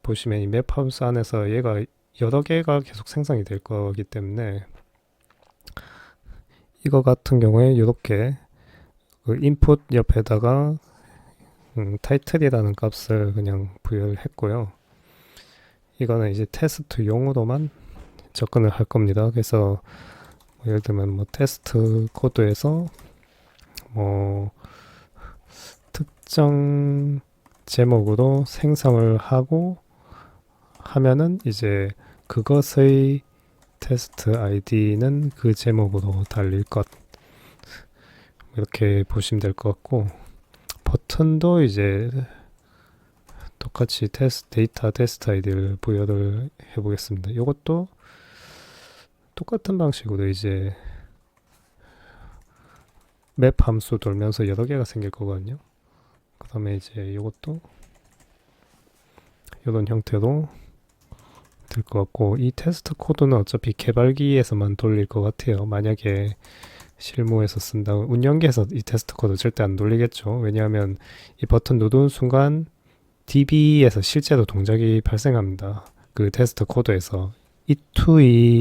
보시면 이 맵 함수 안에서 얘가 여러 개가 계속 생성이 될 거기 때문에, 이거 같은 경우에 이렇게 그 인풋 옆에다가 타이틀이라는 값을 그냥 부여를 했고요. 이거는 이제 테스트용으로만 접근을 할 겁니다. 그래서 뭐 예를 들면 뭐 테스트 코드에서 뭐 특정 제목으로 생성을 하고 하면은 이제 그것의 테스트 아이디는 그 제목으로 달릴 것, 이렇게 보시면 될 것 같고, 버튼도 이제 똑같이 데이터 테스트 아이디를 부여를 해보겠습니다. 이것도 똑같은 방식으로 이제 맵 함수 돌면서 여러 개가 생길 거거든요. 그 다음에 이제 이것도 이런 형태로 될 것 같고, 이 테스트 코드는 어차피 개발기에서만 돌릴 것 같아요. 만약에 실무에서 쓴다고, 운영기에서 이 테스트 코드 절대 안 돌리겠죠. 왜냐하면 이 버튼 누르는 순간 DB에서 실제로 동작이 발생합니다. 그 테스트 코드에서 이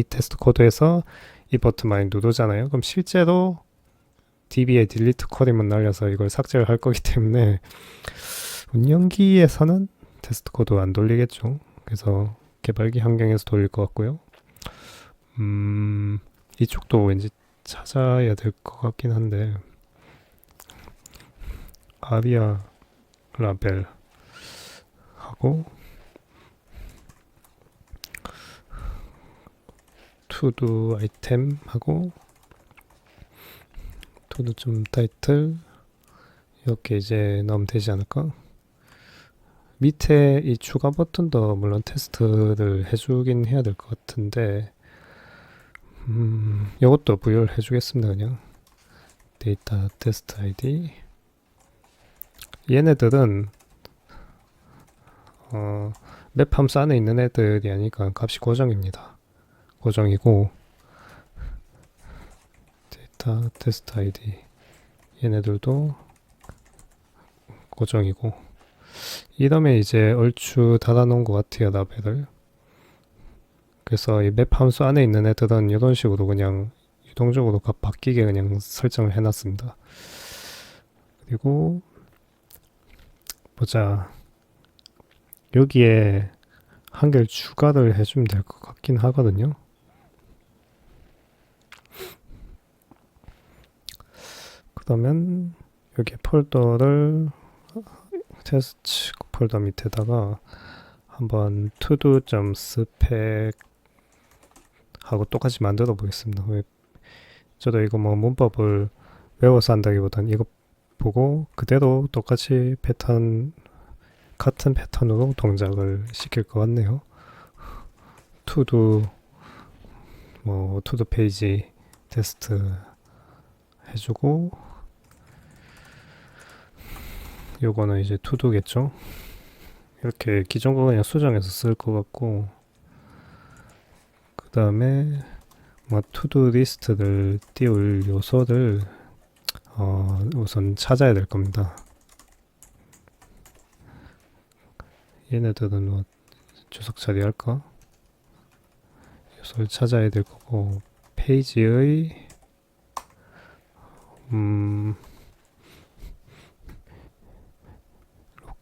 테스트 코드에서 이 버튼 많이 누르잖아요. 그럼 실제로 DB에 딜리트 쿼리만 날려서 이걸 삭제를 할 거기 때문에 운영기에서는 테스트 코드 안 돌리겠죠. 그래서 개발기 환경에서 돌릴 것 같고요. 이쪽도 왠지 찾아야 될 것 같긴 한데, 아리아 라벨 하고 투두 아이템 하고 투두 좀 타이틀 이렇게 이제 넣으면 되지 않을까? 밑에 이 추가 버튼도 물론 테스트를 해주긴 해야 될 것 같은데, 이것도 부여를 해주겠습니다. 그냥 데이터 테스트 아이디. 얘네들은 맵 함수 안에 있는 애들이 아니니까 값이 고정입니다. 고정이고, 데이터 테스트 아이디 얘네들도 고정이고, 이러면 이제 얼추 닫아놓은 것 같아요, 라벨을. 그래서 이 맵 함수 안에 있는 애들은 이런 식으로 그냥 유동적으로 값 바뀌게 그냥 설정을 해놨습니다. 그리고 보자, 여기에 한 개를 추가를 해주면 될 것 같긴 하거든요. 그러면 여기 폴더를 테스트 폴더 밑에다가 한번 to-do.spec 하고 똑같이 만들어 보겠습니다. 저도 이거 뭐 문법을 외워서 한다기보단 이거 보고 그대로 똑같이 같은 패턴으로 동작을 시킬 것 같네요. to-do 페이지 테스트 해주고, 요거는 이제 to-do겠죠. 이렇게 기존 거 그냥 수정해서 쓸 것 같고, 그 다음에 뭐 to-do 리스트를 띄울 요소를 우선 찾아야 될 겁니다. 얘네들은 뭐 주석 처리할까? 요소를 찾아야 될 거고, 페이지의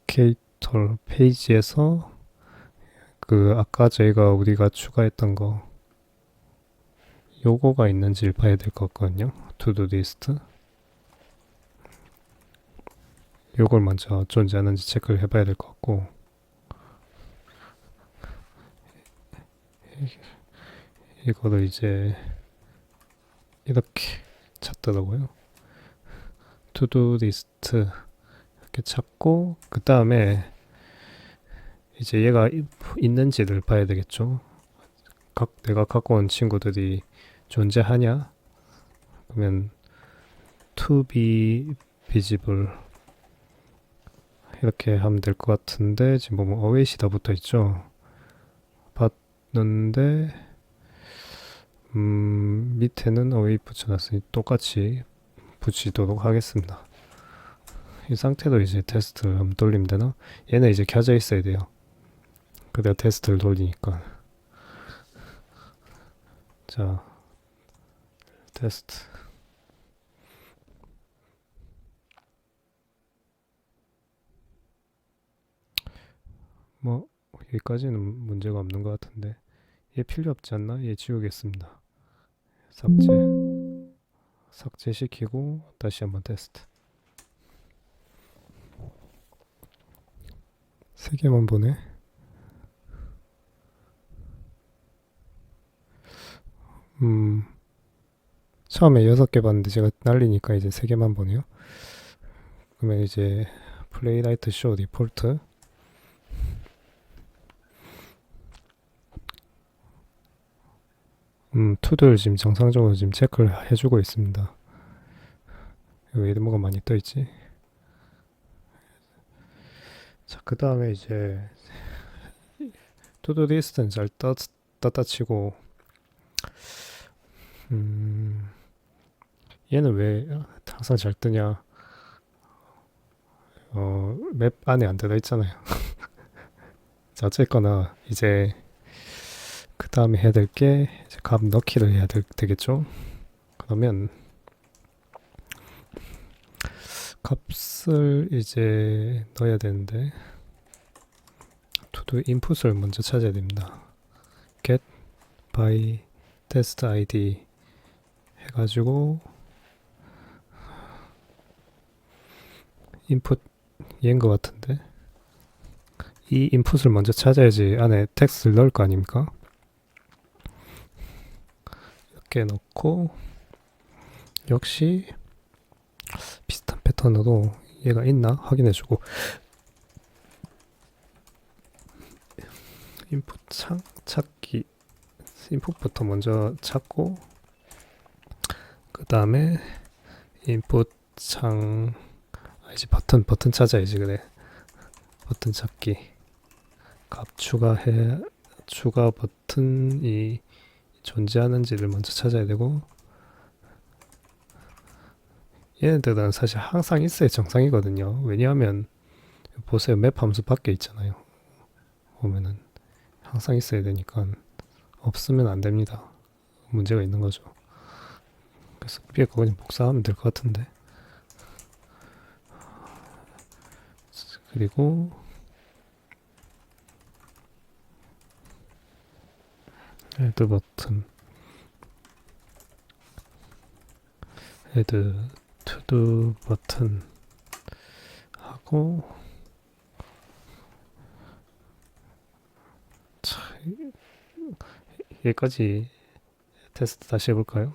로케이터 페이지에서 그 아까 우리가 추가했던 거 요거가 있는지를 봐야 될 것 같거든요. 투두 리스트 요걸 먼저 존재하는지 체크를 해봐야 될 것 같고, 이거를 이제 이렇게 찾더라고요. 투두 리스트 이렇게 찾고, 그 다음에 이제 얘가 있는지를 봐야 되겠죠. 내가 갖고 온 친구들이 존재하냐? 그러면 to be visible 이렇게 하면 될 것 같은데, 지금 보면 await이 다 붙어 있죠. 봤는데 밑에는 await 붙여놨으니 똑같이 붙이도록 하겠습니다. 이 상태로 이제 테스트를 한번 돌리면 되나? 얘는 이제 켜져 있어야 돼요. 그래야 테스트를 돌리니까. 자, 테스트. 뭐 여기까지는 문제가 없는 것 같은데, 얘 필요 없지 않나? 얘 지우겠습니다. 삭제시키고 다시 한번 테스트. 3개만 보네. 처음에 6개 봤는데 제가 날리니까 이제 3개만 보네요. 그러면 이제 플레이라이트 쇼 디폴트 투들 지금 정상적으로 지금 체크를 해주고 있습니다. 왜 이름뭐가 많이 떠있지? 자, 그 다음에 이제 투두 리스트는 잘 떴다 치고, 얘는 왜 항상 잘 뜨냐? 맵 안에 안 들어있잖아요. 자, 어쨌거나 이제 그 다음에 해야 될 게 값 넣기를 해야 되겠죠. 그러면 값을 이제 넣어야 되는데, 투두 인풋을 먼저 찾아야 됩니다. get by test id 해가지고 인풋 얘인 것 같은데, 이 인풋을 먼저 찾아야지 안에 텍스트를 넣을 거 아닙니까? 이렇게 넣고, 역시 비슷한 패턴으로 얘가 있나 확인해주고, 인풋 창 찾기, 인풋부터 먼저 찾고, 그 다음에 인풋 창 이제 버튼 찾아야지. 그래, 버튼 찾기 값 추가 버튼이 존재하는지를 먼저 찾아야 되고, 얘네들은 사실 항상 있어야 정상이거든요. 왜냐하면 보세요, 맵 함수 밖에 있잖아요. 보면은 항상 있어야 되니까 없으면 안 됩니다. 문제가 있는 거죠. 그래서 위에 거 그냥 복사하면 될 것 같은데. 그리고 헤드 버튼, 헤드 투두 버튼 하고, 여기까지 테스트 다시 해볼까요?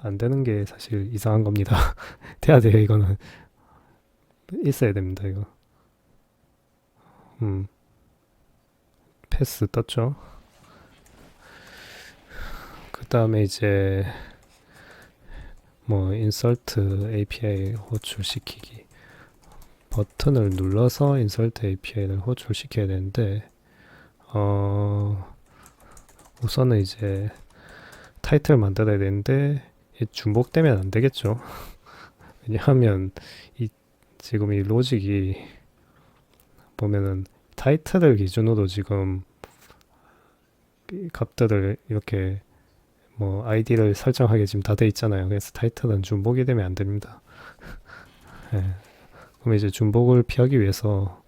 안 되는 게 사실 이상한 겁니다. 돼야 돼요. 이거는 있어야 됩니다. 이거 패스 떴죠. 그 다음에 이제 뭐 인설트 API 호출시키기 버튼을 눌러서 인설트 API를 호출시켜야 되는데, 우선은 이제 타이틀 만들어야 되는데 중복되면 안 되겠죠. 왜냐하면 지금 이 로직이 보면은 타이틀을 기준으로 지금 값들을 이렇게 뭐 아이디를 설정하게 지금 다 돼 있잖아요. 그래서 타이틀은 중복이 되면 안 됩니다. 네. 그럼 이제 중복을 피하기 위해서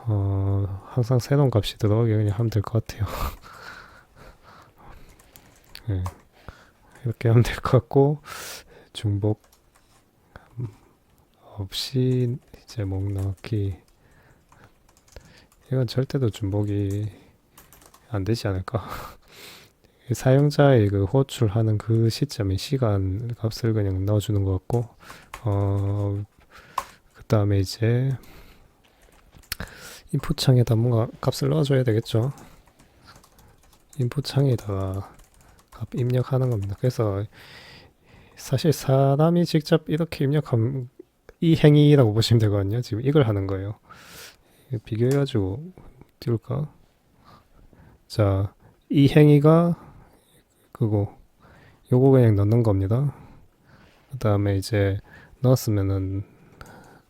항상 새로운 값이 들어오게 그냥 하면 될 것 같아요. 네, 이렇게 하면 될 것 같고, 중복 없이 이제 목 넣기. 이건 절대로 중복이 안 되지 않을까? 사용자의 그 호출하는 그 시점의 시간 값을 그냥 넣어주는 것 같고, 그 다음에 이제 인풋 창에다 뭔가 값을 넣어줘야 되겠죠. 인풋 창에다가 값 입력하는 겁니다. 그래서 사실 사람이 직접 이렇게 입력하면 이 행위라고 보시면 되거든요. 지금 이걸 하는 거예요. 비교해가지고 띄울까? 자, 이 행위가 그거 요거 그냥 넣는 겁니다. 그 다음에 이제 넣었으면은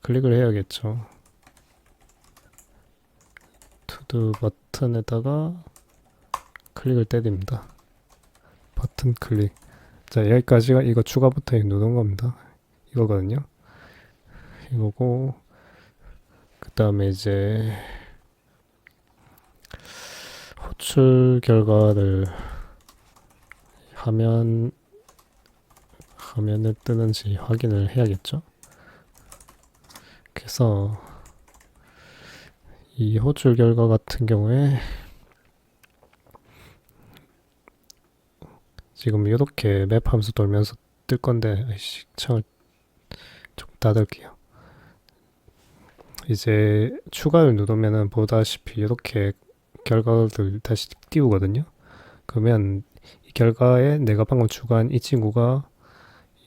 클릭을 해야겠죠. 투두 버튼에다가 클릭을 때립니다. 버튼 클릭. 자, 여기까지가 이거 추가 버튼이 누른 겁니다. 이거거든요. 이거고, 그 다음에 이제 호출 결과를 화면에 뜨는지 확인을 해야겠죠. 그래서 이 호출 결과 같은 경우에 지금 이렇게 맵 함수 돌면서 뜰 건데, 아이씨, 창을 좀 닫을게요. 이제 추가를 누르면은 보다시피 이렇게 결과를 다시 띄우거든요. 그러면 이 결과에 내가 방금 추가한 이 친구가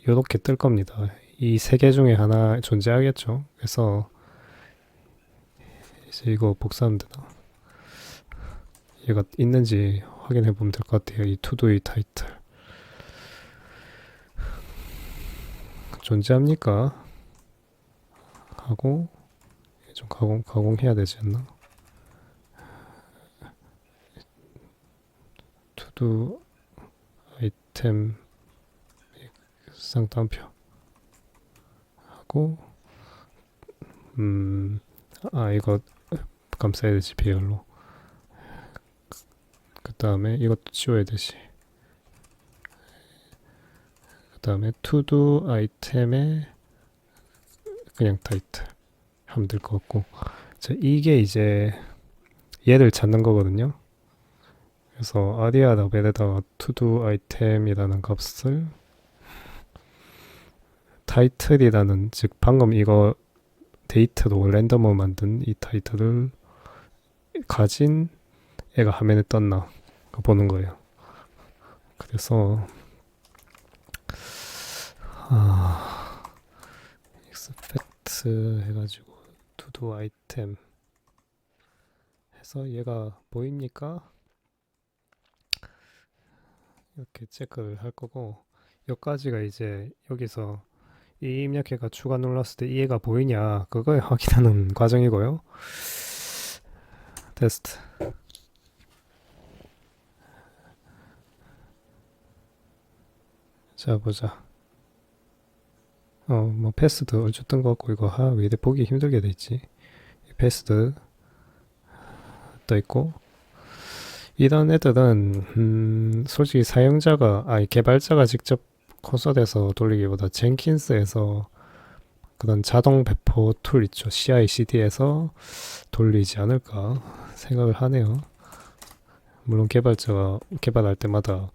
이렇게 뜰 겁니다. 이 세 개 중에 하나 존재하겠죠. 그래서 이제 이거 복사하면 되나? 얘가 있는지 확인해 보면 될 것 같아요. 이 투두의 타이틀 존재합니까? 하고 좀 가공해야 되지 않나? 투두 아이템 쌍따옴표 하고 이거 감싸야 되지 배열로. 그 다음에 이것도 지워야 되지. 그 다음에 투두 아이템에 그냥 타이틀 하면 될 것 같고, 자, 이게 이제 얘를 찾는 거거든요. 그래서 아리아 라벨에다가 투두 아이템이라는 값을 타이틀이라는, 즉 방금 이거 데이터로 랜덤으로 만든 이 타이틀을 가진 애가 화면에 떴나 보는 거예요. 그래서 expect 해가지고 to 아이템 해서 얘가 보입니까? 이렇게 체크를 할 거고, 여기까지가 이제 여기서 이 입력해가 추가 눌렀을 때 이 애가 보이냐 그걸 확인하는 과정이고요. 테스트. 자, 보자. 뭐 패스드 얼추 뜬 것 같고, 이거 왜 이래 보기 힘들게 돼 있지? 패스드 떠 있고, 이런 애들은 솔직히 개발자가 직접 콘솔에서 돌리기보다 젠킨스에서 그런 자동 배포 툴 있죠. CI/CD에서 돌리지 않을까 생각을 하네요. 물론 개발자가 개발할 때마다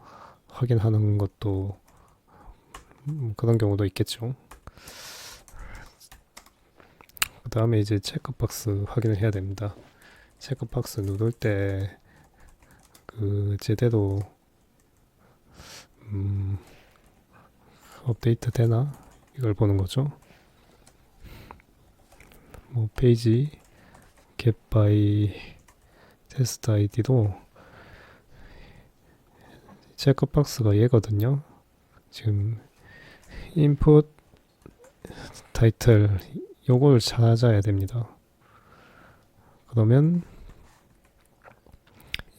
확인하는 것도 그런 경우도 있겠죠. 그 다음에 이제 체크박스 확인을 해야 됩니다. 체크박스 누를 때 그 제대로 업데이트 되나 이걸 보는 거죠. 뭐 페이지 get by test id도 체크박스가 얘거든요. 지금 input 타이틀 요걸 찾아야 됩니다. 그러면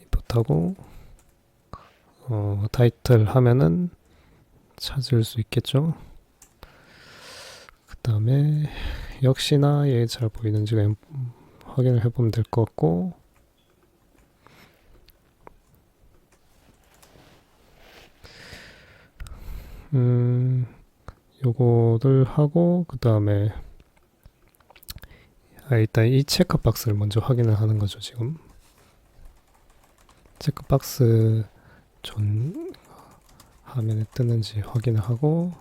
인풋하고 타이틀 하면은 찾을 수 있겠죠. 그 다음에 역시나 얘 잘 보이는지 그냥 확인을 해보면 될 것 같고, 요거를 하고 그 다음에 일단 이 체크박스를 먼저 확인을 하는 거죠. 지금 체크박스 존 화면에 뜨는지 확인을 하고,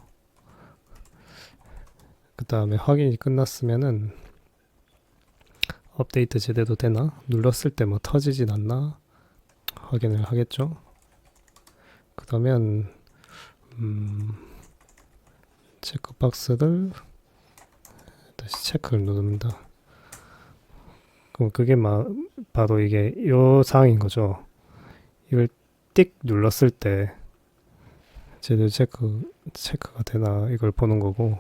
그 다음에 확인이 끝났으면은 업데이트 제대로 되나, 눌렀을 때 뭐 터지진 않나 확인을 하겠죠. 그러면 체크박스를 다시 체크를 누릅니다. 그럼 그게 바로 이게 요 상황인 거죠. 이걸 띡 눌렀을 때 제대로 체크가 되나 이걸 보는 거고,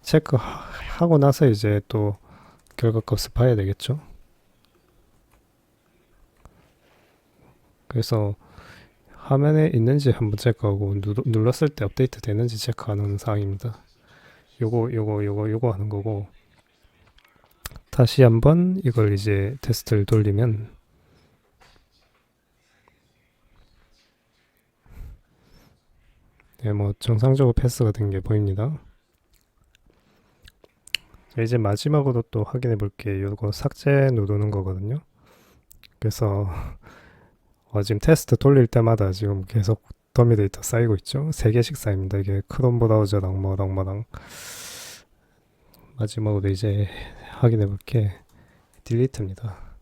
체크하고 나서 이제 또 결과값을 봐야 되겠죠. 그래서 화면에 있는지 한번 체크하고 눌렀을 때 업데이트 되는지 체크하는 상황입니다. 요거 하는 거고, 다시 한번 이걸 이제 테스트를 돌리면 네, 뭐 정상적으로 패스가 된 게 보입니다. 자, 이제 마지막으로 또 확인해 볼게. 요거 삭제 누르는 거거든요. 그래서 지금 테스트 돌릴 때마다 지금 계속 더미 데이터 쌓이고 있죠. 3개씩 쌓입니다. 이게 크롬 브라우저랑 뭐랑 마지막으로 이제 확인해 볼게. 딜리트입니다.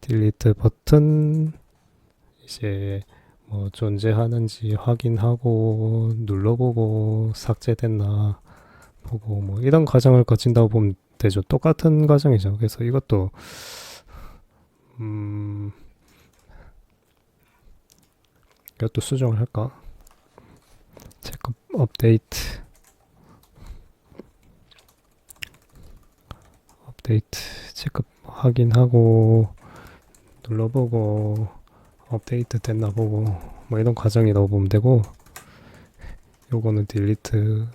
딜리트 버튼 이제 뭐 존재하는지 확인하고 눌러보고 삭제됐나 보고 뭐 이런 과정을 거친다고 보면 되죠. 똑같은 과정이죠. 그래서 이것도 이것도 수정을 할까? 체크 업데이트 체크 확인하고 눌러보고 업데이트 됐나 보고 뭐 이런 과정이라고 보면 되고, 요거는 딜리트,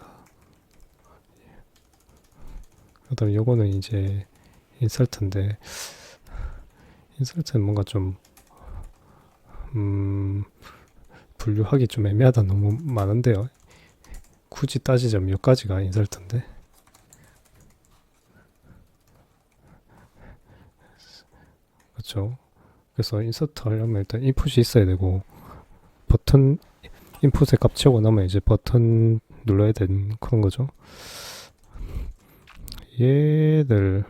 그다음 요거는 이제 인설트인데, 인설트는 뭔가 좀 분류하기 좀 애매하다. 너무 많은데요. 굳이 따지자면 몇 가지가 인설트인데, 그렇죠. 그래서 인서트 하려면 일단 인풋이 있어야 되고, 버튼 인풋에 값 채우고 나면 이제 버튼 눌러야 되는 그런 거죠. 얘들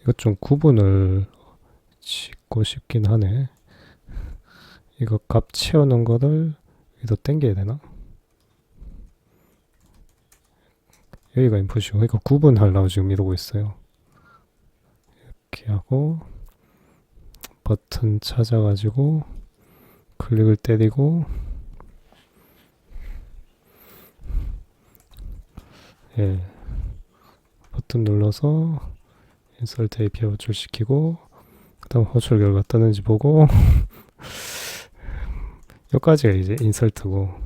이거 좀 구분을 짓고 싶긴 하네. 이거 값 채우는 거를 여기다 당겨야 되나? 여기가 인풋이고 이거 구분하려고 지금 이러고 있어요. 이렇게 하고 버튼 찾아가지고 클릭을 때리고, 예, 버튼 눌러서 인설트 API 호출시키고, 그 다음 호출 결과 뜨는지 보고 여기까지가 이제 인설트고,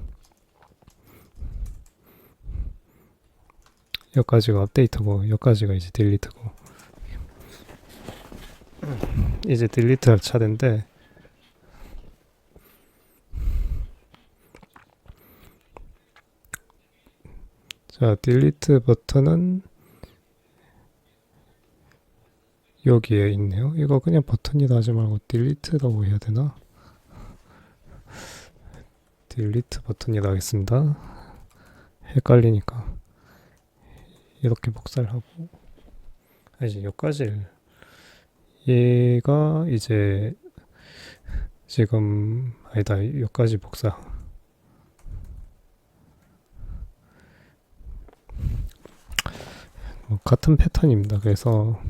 여기까지가 업데이트고, 여기까지가 이제 딜리트고. 이제 딜리트 할 차례인데, 자, 딜리트 버튼은 여기에 있네요. 이거 그냥 버튼이다 하지 말고 딜리트라고 해야 되나? 딜리트 버튼이라 하겠습니다. 헷갈리니까 이렇게 복사를 하고, 이제 여기까지, 얘가 이제 지금 아니다, 여기까지 복사. 같은 패턴입니다. 그래서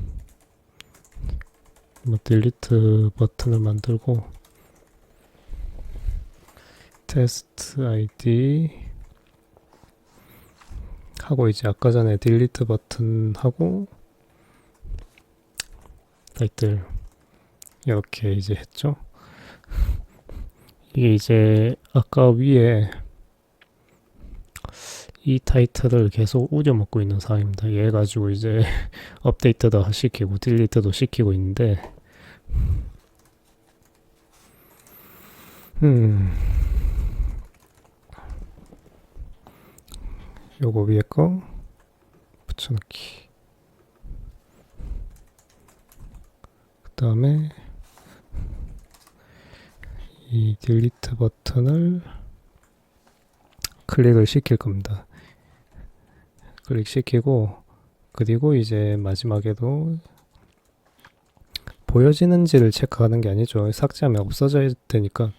딜리트 버튼을 만들고 테스트 ID 하고, 이제 아까 전에 딜리트 버튼 하고 타이틀 이렇게 이제 했죠. 이게 이제 아까 위에 이 타이틀을 계속 우려먹고 있는 상황입니다. 얘 가지고 이제 업데이트도 시키고 딜리트도 시키고 있는데 요거 위에 거 붙여넣기. 그 다음에 이 딜리트 버튼을 클릭을 시킬 겁니다. 클릭시키고 그리고 이제 마지막에도 보여지는지를 체크하는 게 아니죠. 삭제하면 없어져야 되니까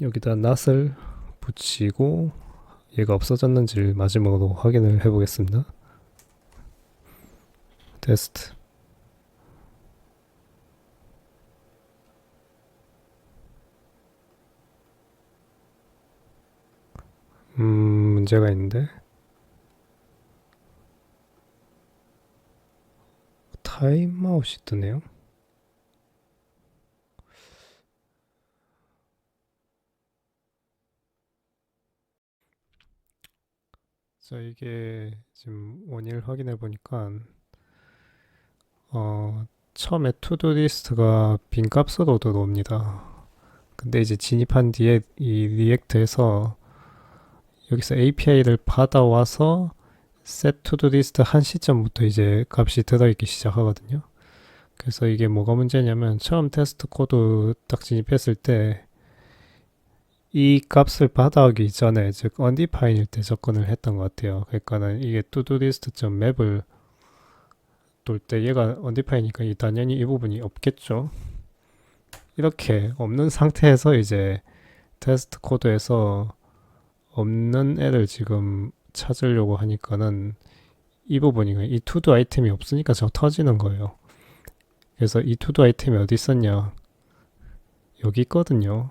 여기다 낫을 붙이고 얘가 없어졌는지를 마지막으로 확인을 해 보겠습니다. 테스트. 문제가 있는데 타임아웃이 뜨네요. 자, 이게 지금 원인을 확인해 보니까 처음에 투두 리스트가 빈 값으로 들어옵니다. 근데 이제 진입한 뒤에 이 리액트에서 여기서 API를 받아와서 set to do list 한 시점부터 이제 값이 들어있기 시작하거든요. 그래서 이게 뭐가 문제냐면 처음 테스트 코드 딱 진입했을 때 이 값을 받아오기 전에 즉 undefined일 때 접근을 했던 것 같아요. 그러니까는 이게 todoList.map을 돌 때 얘가 undefined니까 당연히 이 부분이 없겠죠. 이렇게 없는 상태에서 이제 테스트 코드에서 없는 애를 지금 찾으려고 하니까는 이 부분이 이 투두 아이템이 없으니까 저 터지는 거예요. 그래서 이 투두 아이템이 어디 있었냐, 여기 있거든요.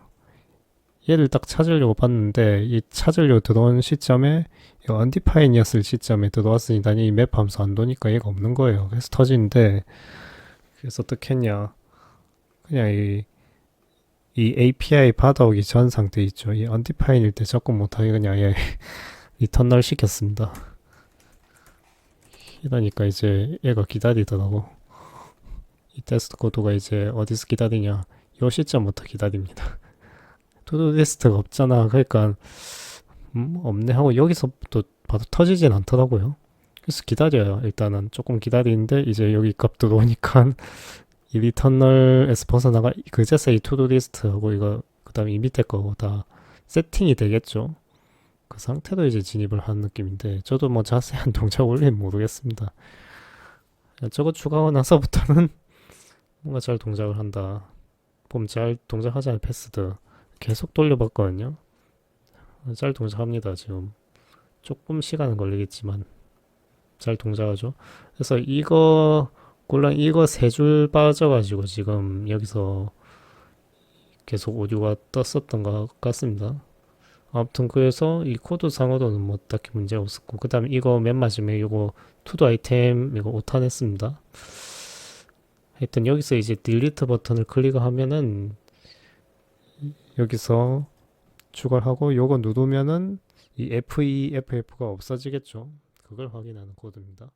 얘를 딱 찾으려고 봤는데 이 찾으려고 들어온 시점에 undefined이었을 시점에 들어왔으니 당연히 맵 함수 안 도니까 얘가 없는 거예요. 그래서 터지는데, 그래서 어떻게 했냐, 그냥 이 API 받아오기 전 상태 있죠. 이 undefined일 때 접근 못하게 그냥 얘 리턴널 시켰습니다. 이러니까 이제 얘가 기다리더라고. 이 테스트 코드가 이제 어디서 기다리냐, 요 시점부터 기다립니다. 투두 리스트가 없잖아. 그러니까 없네 하고 여기서부터 바로 터지진 않더라고요. 그래서 기다려요. 일단은 조금 기다리는데 이제 여기 값 들어오니까 이 리터널에서 벗어나가 그제서 이 투두 리스트하고 이거 그 다음에 이 밑에 거 다 세팅이 되겠죠. 그 상태로 이제 진입을 하는 느낌인데 저도 뭐 자세한 동작 원리는 모르겠습니다. 저거 추가하고 나서부터는 뭔가 잘 동작을 한다. 보면 잘 동작하잖아요. 패스드 계속 돌려봤거든요. 잘 동작합니다. 지금 조금 시간은 걸리겠지만 잘 동작하죠. 그래서 이거 세 줄 빠져가지고 지금 여기서 계속 오류가 떴었던 것 같습니다. 아무튼 그래서 이 코드 상으로는 뭐 딱히 문제 없었고, 그 다음에 이거 맨 마지막에 이거 투두 아이템 이거 오탄했습니다. 하여튼 여기서 이제 딜리트 버튼을 클릭하면은 여기서 추가를 하고 요거 누르면은 이 FE, FF가 없어지겠죠. 그걸 확인하는 코드입니다.